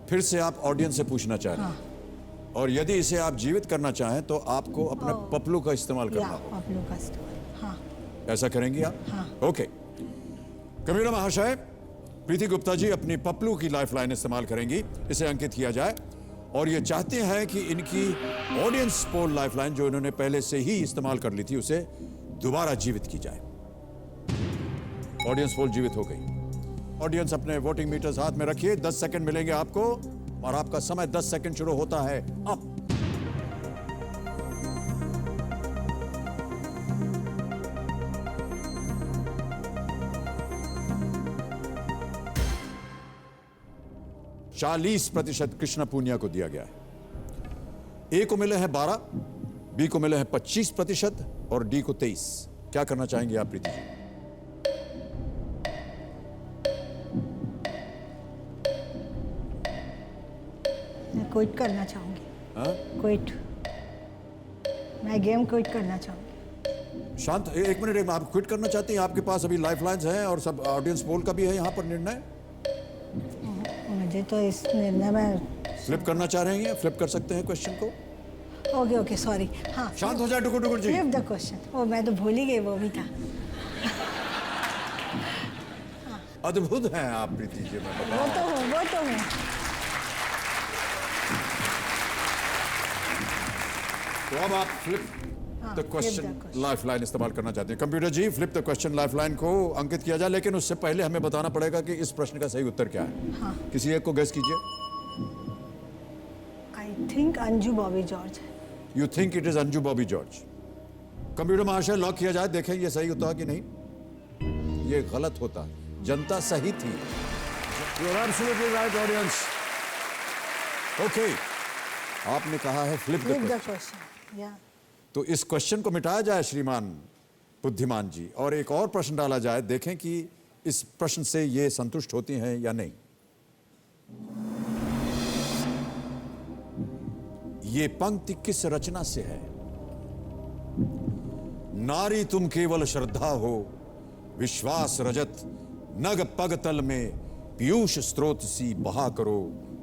फिर से आप ऑडियंस से पूछना चाह रहे हैं, और यदि इसे आप जीवित करना चाहें तो आपको अपने पपलू का इस्तेमाल करना होगा। पपलू का इस्तेमाल, हाँ। ऐसा करेंगी आप? हाँ। ओके। कमीना महाशय, प्रीति गुप्ता जी अपनी पपलू की लाइफलाइन इस्तेमाल करेंगी, इसे अंकित किया जाए, और ये चाहते हैं कि इनकी ऑडियंस पोल लाइफलाइन जो इन्होंने पहले से ही इस्तेमाल कर ली थी उसे दोबारा जीवित की जाए। ऑडियंस पोल जीवित हो गई। ऑडियंस अपने वोटिंग मीटर्स हाथ में रखिए, 10 सेकंड मिलेंगे आपको, और आपका समय 10 सेकंड शुरू होता है अब। %40 कृष्णा पूनिया को दिया गया है। ए को मिले हैं 12, बी को मिले हैं 25% और डी को 23। क्या करना चाहेंगे आप प्रीति जी? मैं क्विट करना चाहूंगी। क्विट, मैं गेम क्विट करना चाहूंगी। शांत, एक मिनट, आप क्विट करना चाहती हैं? आपके पास अभी लाइफलाइंस हैं और सब ऑडियंस पोल का भी है यहाँ पर निर्णय। मुझे तो इस निर्णय में फ्लिप करना चाह रहे हैं? फ्लिप कर सकते हैं क्वेश्चन को। Okay sorry. हाँ, शांत हो जाए टुकुर जी। Flip the question. ओ मैं तो भूल ही गई, वो भी था। अद्भुत हैं आप प्रीति जी, मैं बता वो तो हूँ। तो अब आप फ्लिप द क्वेश्चन लाइफलाइन इस्तेमाल करना चाहते हैं। Computer ji, flip the question lifeline को अंकित किया जाए, लेकिन उससे पहले हमें बताना पड़ेगा कि इस प्रश्न का सही उत्तर क्या है। हाँ। किसी एक को गेस कीजिए। आई थिंक अंजू बॉबी जॉर्ज है। You think it is Anju Bobby George. Computer महाशय लॉक किया जाए, देखें ये सही होता है कि नहीं। ये गलत होता है, जनता सही थी। You are absolutely right audience. Okay, आपने कहा है फ्लिप द क्वेश्चन। या तो इस क्वेश्चन को मिटाया जाए श्रीमान बुद्धिमान जी, और एक और प्रश्न डाला जाए, देखें कि इस प्रश्न से ये संतुष्ट होती हैं या नहीं। ये पंक्ति किस रचना से है? नारी तुम केवल श्रद्धा हो, विश्वास रजत नग पग तल में, पीयूष स्रोत सी बहा करो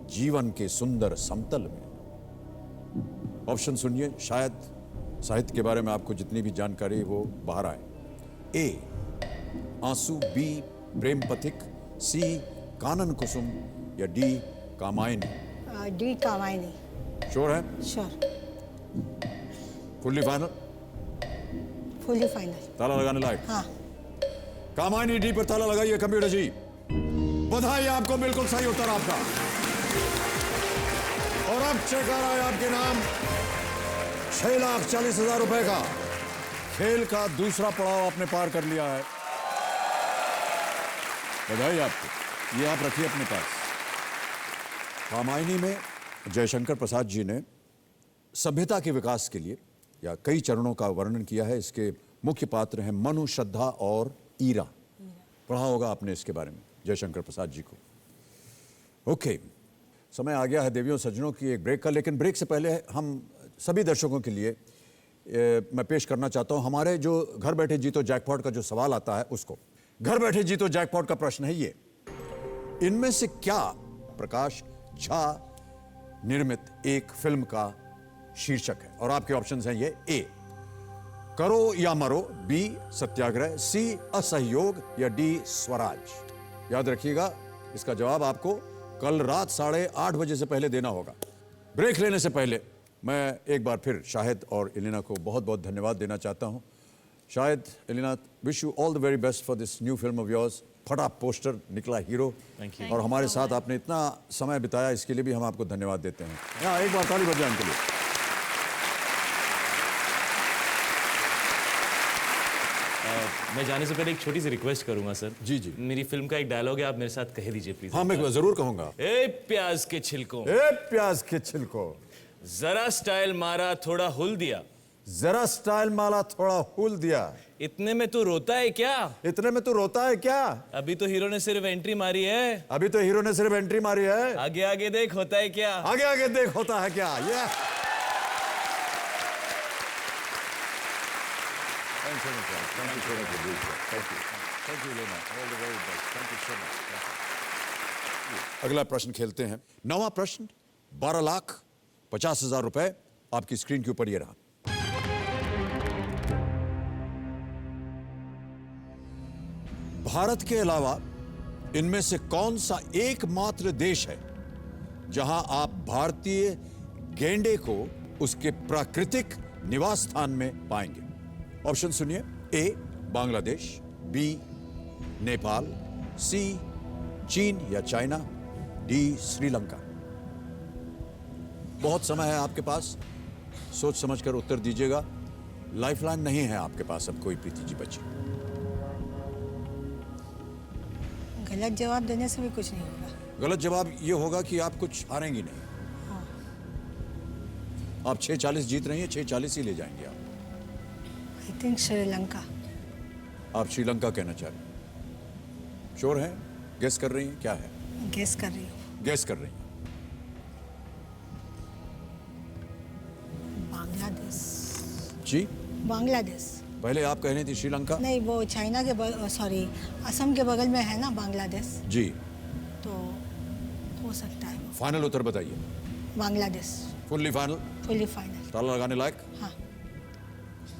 जीवन के सुंदर समतल में। ऑप्शन सुनिए, शायद साहित्य के बारे में आपको जितनी भी जानकारी है वो बाहर आए। ए आंसू, बी प्रेम पथिक, सी कानन कुसुम, या D Kamayani. D Kamayani. Sure है? Sure. Fully final? Fully final. ताला लगाने लायक? हाँ। कामायनी डी पर ताला लगाइए कंप्यूटर जी। बधाई आपको, बिल्कुल सही उत्तर आपका। और अब चेक आ रहा है आपके नाम 6,40,000 रुपए का। खेल का दूसरा पड़ाव आपने पार कर लिया है, बधाई आपको। ये आप रखिए अपने पास। कामायनी में जयशंकर प्रसाद जी ने सभ्यता के विकास के लिए या कई चरणों का वर्णन किया है। इसके मुख्य पात्र हैं मनु, श्रद्धा और ईरा। पढ़ा होगा आपने इसके बारे में जयशंकर प्रसाद जी को। ओके, समय आ गया है देवियों सज्जनों की एक ब्रेक का, लेकिन ब्रेक से पहले हम सभी दर्शकों के लिए मैं पेश करना चाहता हूं हमारे जो घर बैठे जीतो जैकपॉट का जो सवाल आता है उसको। घर बैठे जीतो जैकपॉट का प्रश्न है ये, इनमें से क्या प्रकाश झा निर्मित एक फिल्म का शीर्षक है? और आपके ऑप्शंस हैं ये, ए करो या मरो, बी सत्याग्रह, सी असहयोग, या डी स्वराज। याद रखिएगा, इसका जवाब आपको कल रात 8:30 बजे से पहले देना होगा। ब्रेक लेने से पहले मैं एक बार फिर शाहिद और एलिना को बहुत बहुत धन्यवाद देना चाहता हूं। Shahid, Ileana, wish you all the very best for this new film of yours. Phata Poster, Nikla Hero, और हमारे साथ आपने इतना समय बिताया, इसके लिए भी हम आपको धन्यवाद देते हैं। यहाँ एक बार ताली बजाएं उनके लिए। मैं जाने से पहले एक छोटी सी रिक्वेस्ट करूंगा सर। जी जी। मेरी फिल्म का एक डायलॉग है, आप मेरे साथ कह दीजिए प्लीज। हाँ, मैं जरूर कहूंगा। ए प्याज के छिलको, ए प्याज के छिलको, जरा स्टाइल मारा थोड़ा हुल दिया, जरा स्टाइल मारा थोड़ा हुल दिया, इतने में तू रोता है क्या, इतने में तू रोता है क्या, अभी तो हीरो ने सिर्फ एंट्री मारी है, अभी तो हीरो ने सिर्फ एंट्री मारी है, आगे आगे देख होता है क्या, आगे आगे देख होता है क्या। ये अगला प्रश्न खेलते हैं। 9वां प्रश्न, 12,50,000 रुपए आपकी स्क्रीन के ऊपर ये रहा। भारत के अलावा इनमें से कौन सा एकमात्र देश है जहां आप भारतीय गैंडे को उसके प्राकृतिक निवास स्थान में पाएंगे? ऑप्शन सुनिए, ए बांग्लादेश, बी नेपाल, सी चीन या चाइना, डी श्रीलंका। बहुत समय है आपके पास, सोच समझकर उत्तर दीजिएगा। लाइफलाइन नहीं है आपके पास अब कोई, प्रीति जी बच्ची। गलत जवाब देने से भी कुछ नहीं होगा। गलत जवाब ये होगा कि आप कुछ हारेंगी नहीं। हाँ। आप 640 जीत रही हैं, 640 ही ले जाएंगे आप। I think Sri Lanka. आप श्रीलंका कहना चाह रहे हैं? श्योर हैं? गेस कर रही हैं? क्या है? गेस कर रही हूँ। गेस कर रही हैं? बांग्लादेश। जी, बांग्लादेश। पहले आप कह रही थी श्रीलंका। नहीं, वो चाइना के सॉरी असम के बगल में है ना बांग्लादेश, जी, तो हो सकता है। फाइनल उत्तर बताइए। Bangladesh. Fully final? Fully final. ताला लगाने लायक? हाँ।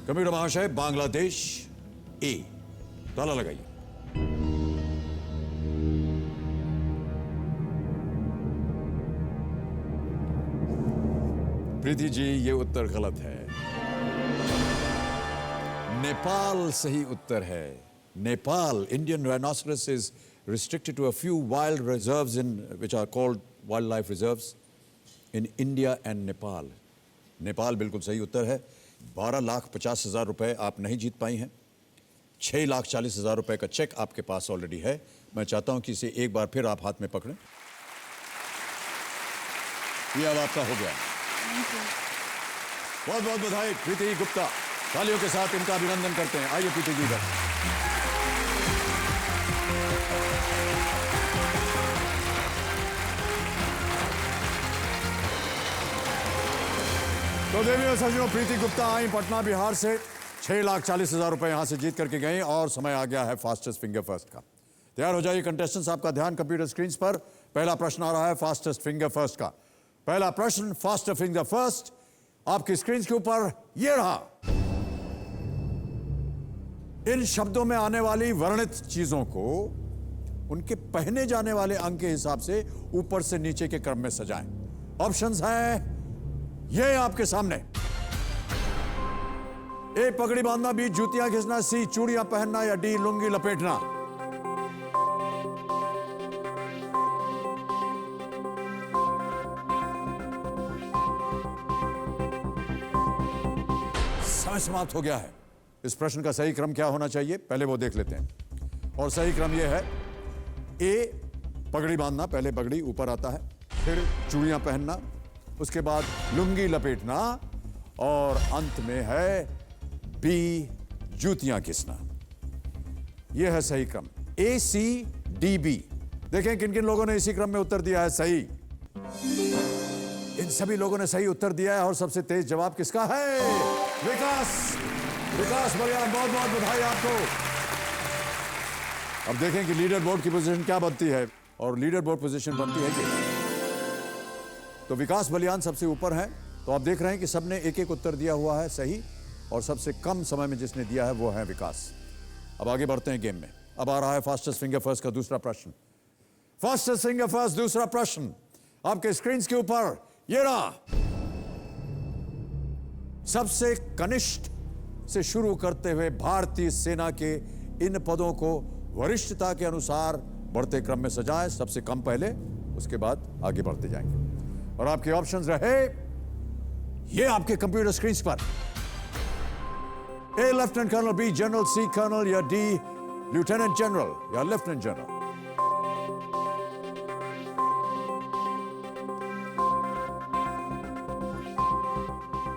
कंप्यूटर महाशय, बांग्लादेश ए, ताला लगाइए। प्रीति जी, ये उत्तर गलत है। नेपाल सही उत्तर है। Nepal, Indian rhinoceros is restricted to a few wild reserves in which are called wildlife reserves. In India and Nepal? Nepal बिल्कुल सही उत्तर है। 12,50,000 रुपए आप नहीं जीत पाई हैं। 6,40,000 रुपए का चेक आपके पास ऑलरेडी है। मैं चाहता हूं कि इसे एक बार फिर आप हाथ में पकड़ें। ये अब आपका हो गया। बहुत बहुत बधाई प्रीति गुप्ता। तालियों के साथ इनका अभिनंदन करते हैं। आइए प्रीति जी इधर। तो देवी और सज्जनों, प्रीति गुप्ता आई पटना बिहार से। 6,40,000 रुपए यहां से जीत करके गई और समय आ गया है फास्टेस्ट फिंगर फर्स्ट का। तैयार हो जाइए कंटेस्टेंट्स, आपका ध्यान कंप्यूटर स्क्रीन पर। पहला प्रश्न आ रहा है फास्टेस्ट फिंगर फर्स्ट का। पहला प्रश्न फास्टेस्ट फिंगर फर्स्ट आपकी स्क्रीन के ऊपर ये रहा। इन शब्दों में आने वाली वर्णित चीजों को उनके पहने जाने वाले अंक के हिसाब से ऊपर से नीचे के क्रम में सजाएं। ऑप्शंस हैं ये आपके सामने। ए पगड़ी बांधना, बी जूतियां घिसना, सी चूड़ियां पहनना या डी लुंगी लपेटना। समय समाप्त हो गया है। इस प्रश्न का सही क्रम क्या होना चाहिए पहले वो देख लेते हैं। और सही क्रम यह है, ए पगड़ी बांधना, पहले पगड़ी ऊपर आता है, फिर चूड़ियां पहनना, उसके बाद लुंगी लपेटना और अंत में है बी जूतियां घिसना। यह है सही क्रम। ए सी डी बी। देखें किन किन लोगों ने इसी क्रम में उत्तर दिया है सही। इन सभी लोगों ने सही उत्तर दिया है और सबसे तेज जवाब किसका है? विकास बलियान, बहुत बहुत बधाई आपको। अब देखें कि लीडर बोर्ड की पोजीशन क्या बनती है और लीडर बोर्ड पोजीशन बनती है कि तो विकास बलियान सबसे ऊपर है। तो आप देख रहे हैं कि सबने एक एक उत्तर दिया हुआ है सही और सबसे कम समय में जिसने दिया है वो है विकास। अब आगे बढ़ते हैं गेम में। अब आ रहा है फास्टेस्ट फिंगर फर्स्ट का दूसरा प्रश्न। फास्टेस्ट फिंगर फर्स्ट दूसरा प्रश्न आपके स्क्रीन के ऊपर ये रहा। सबसे कनिष्ठ से शुरू करते हुए भारतीय सेना के इन पदों को वरिष्ठता के अनुसार बढ़ते क्रम में सजाएं। सबसे कम पहले, उसके बाद आगे बढ़ते जाएंगे। और आपके ऑप्शंस रहे ये आपके कंप्यूटर स्क्रीन पर। ए लेफ्टिनेंट कर्नल, बी जनरल, सी कर्नल या डी लेफ्टिनेंट जनरल या लेफ्टिनेंट जनरल।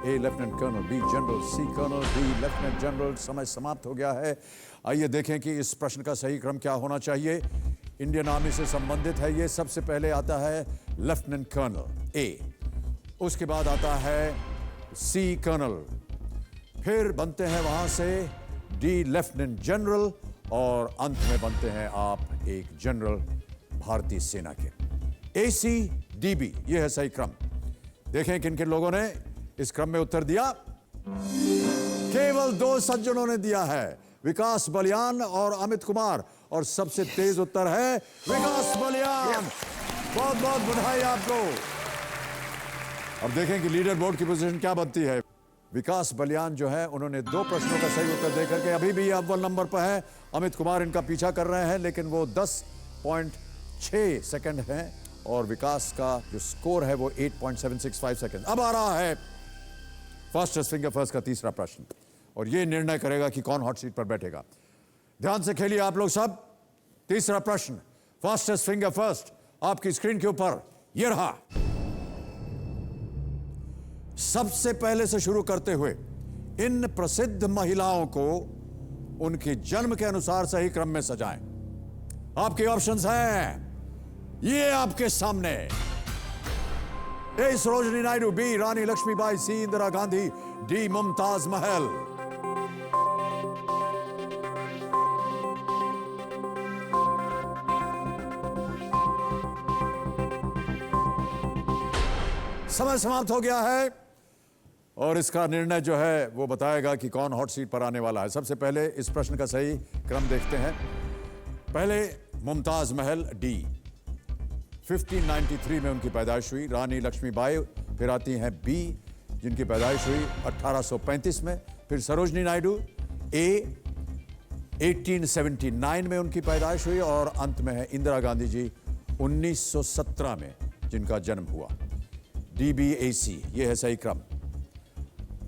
ए लेफ्टिनेंट कर्नल, बी जनरल, सी कर्नल, डी लेफ्टिनेंट जनरल। समय समाप्त हो गया है। आइए देखें कि इस प्रश्न का सही क्रम क्या होना चाहिए। इंडियन आर्मी से संबंधित है ये। सबसे पहले आता है लेफ्टिनेंट कर्नल ए, उसके बाद आता है सी कर्नल, फिर बनते हैं वहां से डी लेफ्टिनेंट जनरल और अंत में बनते हैं आप एक जनरल भारतीय सेना के। ए सी डी बी, यह है सही क्रम। देखें किन किन लोगों ने इस क्रम में उत्तर दिया। केवल 2 सज्जनों ने दिया है, विकास बलियान और अमित कुमार, और सबसे तेज उत्तर है विकास बलियान। बहुत बहुत बधाई आपको। अब देखें कि लीडर बोर्ड की पोजीशन क्या बनती है। विकास बलियान जो है उन्होंने 2 प्रश्नों का सही उत्तर देकर के अभी भी अव्वल नंबर पर है। अमित कुमार इनका पीछा कर रहे हैं लेकिन वो 10.6 सेकंड हैं और विकास का जो स्कोर है वो 8.765 सेकंड। अब आ रहा है फास्टेस्ट फिंगर फर्स्ट का तीसरा प्रश्न और ये निर्णय करेगा कि कौन हॉट सीट पर बैठेगा। ध्यान से खेलिए आप लोग सब। तीसरा प्रश्न फास्टेस्ट फिंगर फर्स्ट आपकी स्क्रीन के ऊपर यह रहा। सबसे पहले से शुरू करते हुए इन प्रसिद्ध महिलाओं को उनके जन्म के अनुसार सही क्रम में सजाएं। आपके ऑप्शंस हैं ये आपके सामने। ए सरोजनी नायडू, बी रानी लक्ष्मीबाई, सी इंदिरा गांधी, डी मुमताज महल। समय समाप्त हो गया है और इसका निर्णय जो है वो बताएगा कि कौन हॉट सीट पर आने वाला है। सबसे पहले इस प्रश्न का सही क्रम देखते हैं। पहले मुमताज महल डी, 1593 में उनकी पैदाइश हुई। रानी लक्ष्मीबाई फिर आती हैं बी, जिनकी पैदाइश हुई 1835 में। फिर सरोजनी नायडू ए, 1879 में उनकी पैदाइश हुई और अंत में है इंदिरा गांधी जी 1917 में जिनका जन्म हुआ। DBAC, ये है सही क्रम।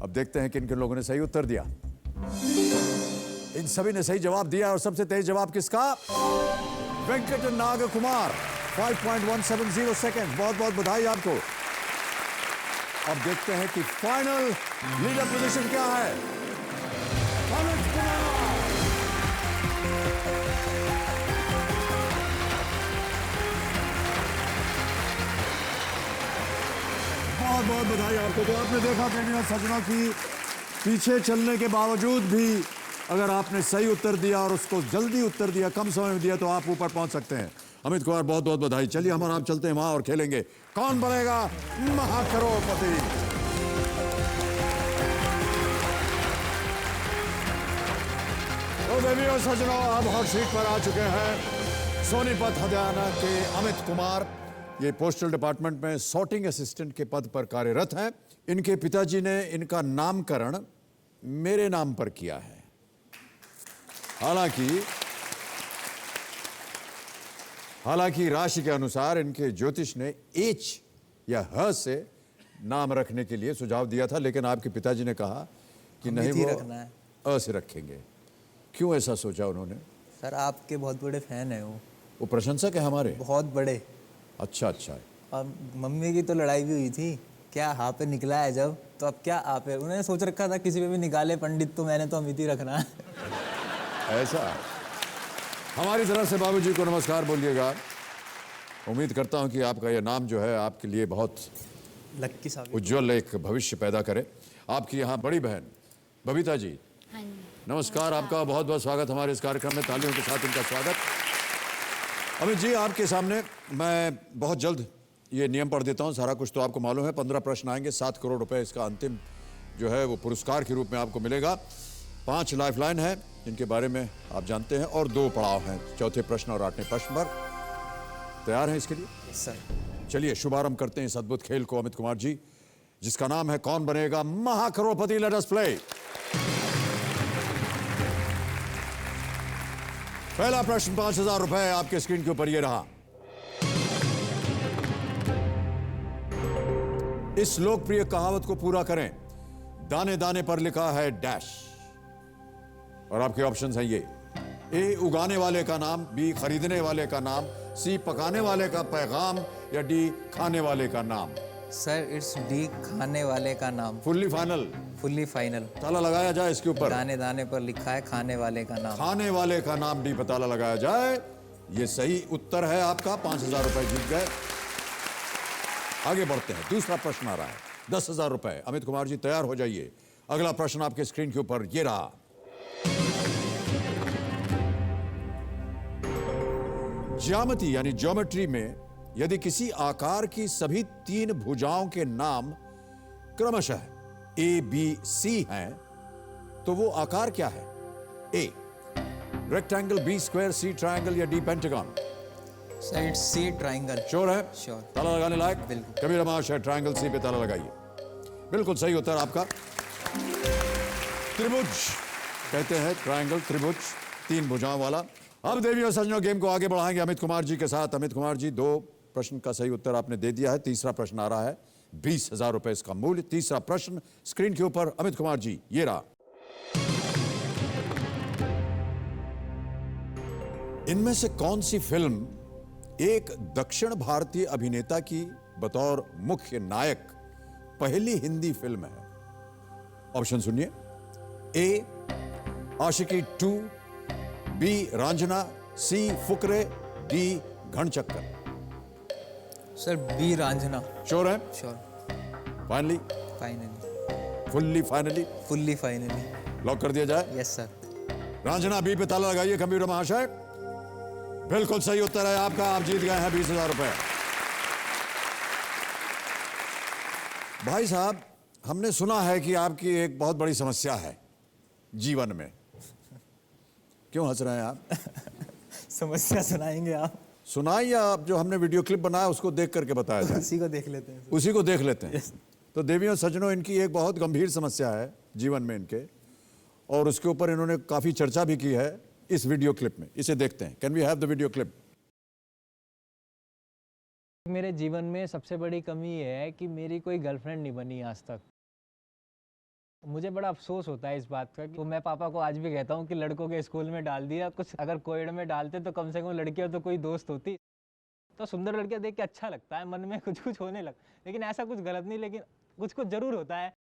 अब देखते हैं किन किन लोगों ने सही उत्तर दिया। इन सभी ने सही जवाब दिया और सबसे तेज जवाब किसका? वेंकट नाग कुमार, 5.170 सेकेंड। बहुत बहुत बधाई आपको। अब देखते हैं कि फाइनल लीडर पोजीशन क्या है। अमित कुमार। बहुत बहुत बधाई आपको। तो आपने देखा प्रेमियों सज्जनों की पीछे चलने के बावजूद भी अगर आपने सही उत्तर दिया और उसको जल्दी उत्तर दिया, कम समय में दिया, तो आप ऊपर पहुंच सकते हैं। अमित कुमार बहुत बहुत बधाई। चलिए हम और आप चलते हैं वहां और खेलेंगे कौन बनेगा महाकरोड़पति। तो देवियों सज्जनों, अब हॉट सीट पर आ चुके हैं सोनीपत हरियाणा के अमित कुमार। ये पोस्टल डिपार्टमेंट में सॉर्टिंग असिस्टेंट के पद पर कार्यरत हैं। इनके पिताजी ने इनका नामकरण मेरे नाम पर किया है। हालांकि राशि के अनुसार इनके ज्योतिष ने H या ह से नाम रखने के लिए सुझाव दिया था, लेकिन आपके पिताजी ने कहा कि नहीं, वो अ से रखेंगे। क्यों ऐसा सोचा उन्होंने? सर आपके बहुत बड़े फैन है वो प्रशंसक है हमारे, बहुत बड़े। अच्छा अच्छा। अब मम्मी की तो लड़ाई भी हुई थी, क्या हाँ पे निकला है जब, तो अब क्या आप पे। उन्होंने सोच रखा था किसी पे भी निकाले पंडित, तो मैंने तो अमित ही रखना है। ऐसा। हमारी तरफ से बाबूजी को नमस्कार बोलिएगा। उम्मीद करता हूं कि आपका यह नाम जो है आपके लिए बहुत लक्की साबित, उज्जवल एक भविष्य पैदा करे। आपकी यहाँ बड़ी बहन बबीता जी, नमस्कार। आपका बहुत बहुत स्वागत हमारे इस कार्यक्रम में। तालियों के साथ इनका स्वागत। अमित जी, आपके सामने मैं बहुत जल्द ये नियम पढ़ देता हूँ। सारा कुछ तो आपको मालूम है। 15 प्रश्न आएंगे, 7 करोड़ रुपए इसका अंतिम जो है वो पुरस्कार के रूप में आपको मिलेगा। 5 लाइफलाइन है जिनके बारे में आप जानते हैं, और 2 पड़ाव हैं, चौथे प्रश्न और 8वें प्रश्न पर। तैयार हैं इसके लिए? सर चलिए शुभारंभ करते हैं इस अद्भुत खेल को अमित कुमार जी, जिसका नाम है Kaun Banega Mahacrorepati. Let us play. पहला प्रश्न 5000 रुपए आपके स्क्रीन के ऊपर ये रहा। इस लोकप्रिय कहावत को पूरा करें। दाने दाने पर लिखा है डैश, और आपके ऑप्शंस हैं ये। ए उगाने वाले का नाम, बी खरीदने वाले का नाम, सी पकाने वाले का पैगाम, या डी खाने वाले का नाम। सर इट्स डी, खाने वाले का नाम। Fully final? Fully final. ताला लगाया जाए इसके ऊपर। दाने दाने पर लिखा है खाने वाले का नाम। खाने वाले का नाम, डी पर ताला लगाया जाए। ये सही उत्तर है आपका। 5000 रुपए जीत गए। आगे बढ़ते हैं। दूसरा प्रश्न आ रहा है, 10,000 रुपए। अमित कुमार जी तैयार हो जाइए। अगला प्रश्न आपके स्क्रीन के ऊपर ये रहा। ज्यामिति यानी ज्योमेट्री में यदि किसी आकार की सभी 3 भुजाओं के नाम क्रमशः A, B, C हैं, तो वो आकार क्या है? A rectangle, B square, C triangle, या D pentagon? Sir it's C triangle. Sure है? श्योर। ताला लगाने लायक? बिल्कुल। कबीर महाशय ट्रायंगल C पे ताला लगाइए। बिल्कुल सही उत्तर आपका। त्रिभुज कहते हैं, ट्रायंगल, त्रिभुज, 3 भुजाओं वाला। अब देवी और सज्जनों, गेम को आगे बढ़ाएंगे अमित कुमार जी के साथ। अमित कुमार जी, 2 प्रश्न का सही उत्तर आपने दे दिया है। तीसरा प्रश्न आ रहा है, 20,000 रुपए इसका मूल्य। तीसरा प्रश्न स्क्रीन के ऊपर अमित कुमार जी ये रहा। इनमें से कौन सी फिल्म एक दक्षिण भारतीय अभिनेता की बतौर मुख्य नायक पहली हिंदी फिल्म है? ऑप्शन सुनिए। A Aashiqui 2, B Raanjhanaa, C Fukrey, D Ghanchakkar. Sir B Raanjhanaa. Sure है? Sure. Finally? Finally. Fully finally? Fully finally. Lock कर दिया जाए? Yes sir. रांझना बी पे ताला लगाइए कंप्यूटर महाशय। बिल्कुल सही उत्तर है आपका। आप जीत गए हैं 20,000 रुपए। भाई साहब, हमने सुना है कि आपकी एक बहुत बड़ी समस्या है जीवन में। क्यों हंस रहे हैं आप? समस्या सुनाएंगे आप? सुनाएं, या आप जो हमने वीडियो क्लिप बनाया उसको देख करके बताया जाए? उसी को देख लेते हैं। उसी को देख लेते हैं। तो देवियों सज्जनों, इनकी एक बहुत गंभीर समस्या है जीवन में इनके, और उसके ऊपर इन्होंने काफी चर्चा भी की है इस वीडियो क्लिप में। इसे देखते हैं। Can we have the video clip? मेरे जीवन में सबसे बड़ी कमी ये है कि मेरी कोई गर्लफ्रेंड नहीं बनी आज तक। मुझे बड़ा अफसोस होता है इस बात का। तो मैं पापा को आज भी कहता हूँ कि लड़कों के स्कूल में डाल दिया, कुछ अगर कोएड में डालते तो कम से कम लड़कियों तो कोई दोस्त होती। तो सुंदर लड़कियाँ देख के अच्छा लगता है, मन में कुछ कुछ होने लग, लेकिन ऐसा कुछ गलत नहीं, लेकिन कुछ कुछ जरूर होता है।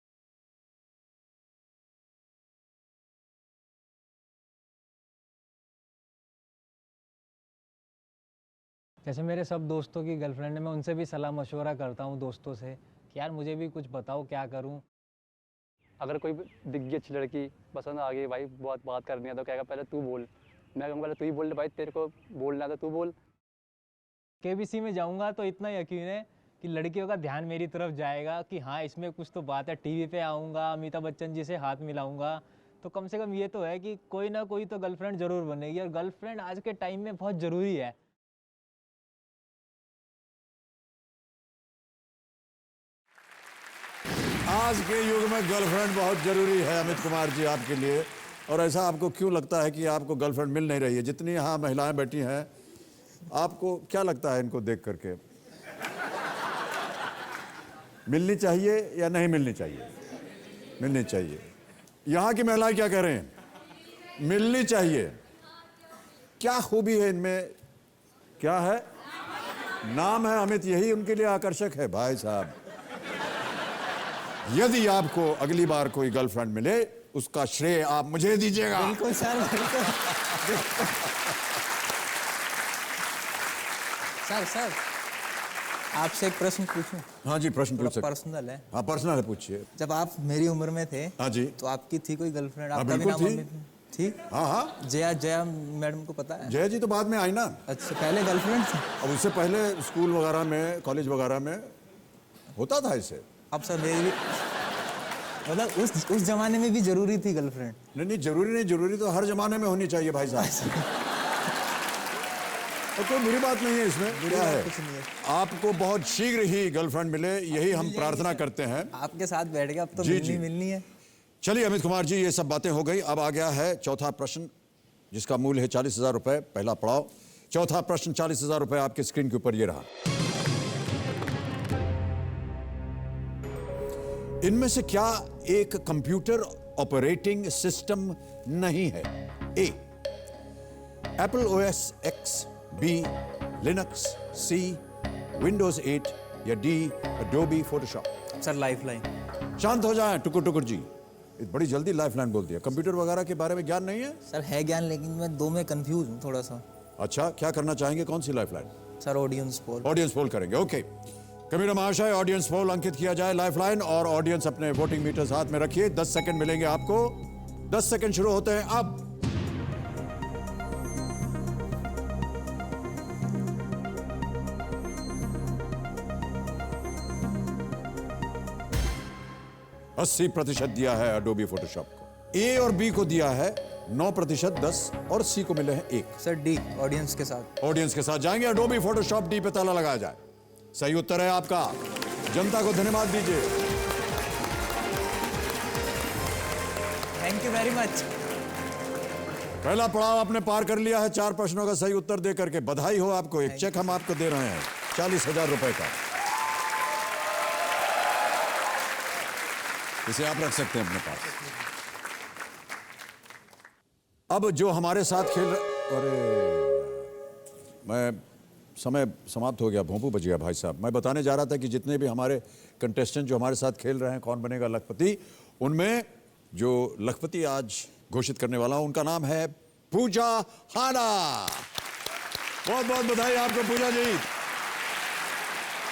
जैसे मेरे सब दोस्तों की गर्लफ्रेंड है, मैं उनसे भी सलाह मशवरा करता हूँ दोस्तों से कि यार मुझे भी कुछ बताओ क्या करूँ। अगर कोई दिख गई अच्छी लड़की पसंद आ गई, भाई बहुत बात करनी है, तो कहेगा पहले तू बोल। मैं कहूँगा पहले तू ही बोल, भाई तेरे को बोलना था तू बोल। केबीसी में जाऊँगा तो इतना यकीन है कि लड़कियों का ध्यान मेरी तरफ जाएगा कि हाँ इसमें कुछ तो बात है। टीवी पे आऊँगा, अमिताभ बच्चन जी से हाथ मिलाऊँगा, तो कम से कम ये तो है कि कोई ना कोई तो गर्लफ्रेंड ज़रूर बनेगी, और गर्लफ्रेंड आज के टाइम में बहुत ज़रूरी है। आज के युग में गर्लफ्रेंड बहुत जरूरी है अमित कुमार जी आपके लिए। और ऐसा आपको क्यों लगता है कि आपको गर्लफ्रेंड मिल नहीं रही है? जितनी यहाँ महिलाएं बैठी हैं, आपको क्या लगता है इनको देख करके? मिलनी चाहिए या नहीं मिलनी चाहिए? मिलनी चाहिए। यहाँ की महिलाएं क्या कह रहे हैं? मिलनी चाहिए। क्या खूबी है इनमें? क्या है? नाम है अमित, यही उनके लिए आकर्षक है। भाई साहब, यदि आपको अगली बार कोई गर्लफ्रेंड मिले, उसका श्रेय आप मुझे दीजिएगा। बिल्कुल सर, बिल्कुल। सर आपसे एक प्रश्न पूछूं? हाँ जी, प्रश्न पूछ सकते। पर्सनल है। हाँ पर्सनल है, पूछिए। जब आप मेरी उम्र में थे, हाँ जी, तो आपकी थी कोई गर्लफ्रेंड? हाँ, आपका भी नाम बिल्कुल थी। हाँ हाँ, जया मैडम को पता है? जया जी तो बाद में आई ना। अच्छा, पहले गर्लफ्रेंड थी? अब उससे पहले स्कूल वगैरह में, कॉलेज वगैरह में होता था इसे। अब सर मेरी भी मतलब उस जमाने में भी जरूरी थी गर्लफ्रेंड? नहीं, जरूरी नहीं, जरूरी तो हर जमाने में होनी चाहिए भाई साहब। और कोई बुरी बात नहीं है इसमें। क्या है? कुछ नहीं है। आपको बहुत शीघ्र ही गर्लफ्रेंड मिले, यही हम प्रार्थना करते हैं। आपके साथ बैठ गया, अब तो मिलनी है। चलिए अमित कुमार जी, ये सब बातें हो गई। अब आ गया है चौथा प्रश्न, जिसका मूल्य है 40,000 रुपए। पहला पड़ाव, चौथा प्रश्न, 40,000 रुपए आपके स्क्रीन के ऊपर ये रहा। इनमें से क्या एक कंप्यूटर ऑपरेटिंग सिस्टम नहीं है? A Apple OS X, B Linux, C Windows 8 या D Adobe Photoshop. Sir lifeline. शांत हो जाएं टुकुर टुकुर जी, बड़ी जल्दी लाइफलाइन बोल दिया। कंप्यूटर वगैरह के बारे में ज्ञान नहीं है? सर है ज्ञान, लेकिन मैं दो में कंफ्यूज हूँ थोड़ा सा। अच्छा, क्या करना चाहेंगे? कौन सी lifeline? Sir audience poll. Audience poll करेंगे, ओके। कबीर महाशय, ऑडियंस पोल अंकित किया जाए लाइफलाइन, और ऑडियंस अपने वोटिंग मीटर्स हाथ में रखिए। 10 सेकंड मिलेंगे आपको। 10 सेकंड शुरू होते हैं अब। अस्सी 80% दिया है एडोबी फोटोशॉप को। ए और बी को दिया है 9%, 10, और सी को मिले हैं 1। सर डी, ऑडियंस के साथ। ऑडियंस के साथ जाएंगे। एडोबी फोटोशॉप डी पे ताला लगाया जाए। सही उत्तर है आपका। जनता को धन्यवाद दीजिए। Thank you very much. पहला पड़ाव आपने पार कर लिया है 4 प्रश्नों का सही उत्तर दे करके। बधाई हो आपको। एक चेक हम आपको दे रहे हैं 40,000 रुपए का। इसे आप रख सकते हैं अपने पास। अब जो हमारे साथ खेल मैं समय समाप्त हो गया, भोंपू बज गया भाई साहब। मैं बताने जा रहा था कि जितने भी हमारे कंटेस्टेंट जो हमारे साथ खेल रहे हैं कौन बनेगा लखपति, उनमें जो लखपति आज घोषित करने वाला हूं उनका नाम है पूजा हाना। बहुत बहुत बधाई आपको पूजा जी।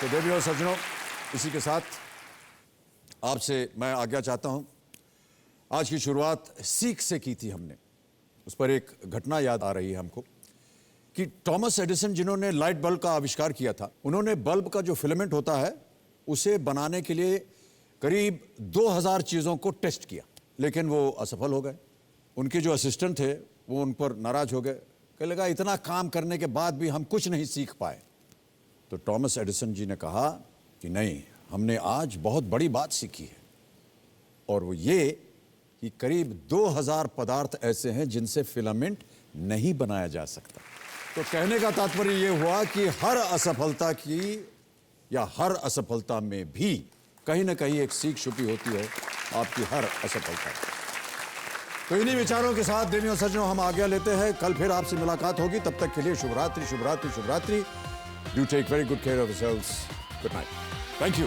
तो देवियों और सज्जनों, इसी के साथ आपसे मैं आज्ञा चाहता हूं। आज की शुरुआत सीख से की थी हमने, उस पर एक घटना याद आ रही है हमको कि थॉमस एडिसन जिन्होंने लाइट बल्ब का आविष्कार किया था, उन्होंने बल्ब का जो फिलामेंट होता है उसे बनाने के लिए करीब 2000 चीज़ों को टेस्ट किया, लेकिन वो असफल हो गए। उनके जो असिस्टेंट थे वो उन पर नाराज हो गए, कहने लगा इतना काम करने के बाद भी हम कुछ नहीं सीख पाए। तो थॉमस एडिसन जी ने कहा कि नहीं, हमने आज बहुत बड़ी बात सीखी है, और वो ये कि करीब 2000 पदार्थ ऐसे हैं जिनसे फिलामेंट नहीं बनाया जा सकता। तो कहने का तात्पर्य ये हुआ कि हर असफलता की या हर असफलता में भी कहीं ना कहीं एक सीख छुपी होती है, आपकी हर असफलता। तो इन्हीं विचारों के साथ देवियों और सज्जनों हम आज्ञा लेते हैं। कल फिर आपसे मुलाकात होगी, तब तक के लिए शुभ रात्रि, शुभ रात्रि, शुभ रात्रि। Do take very good care of yourselves. Good night. Thank you.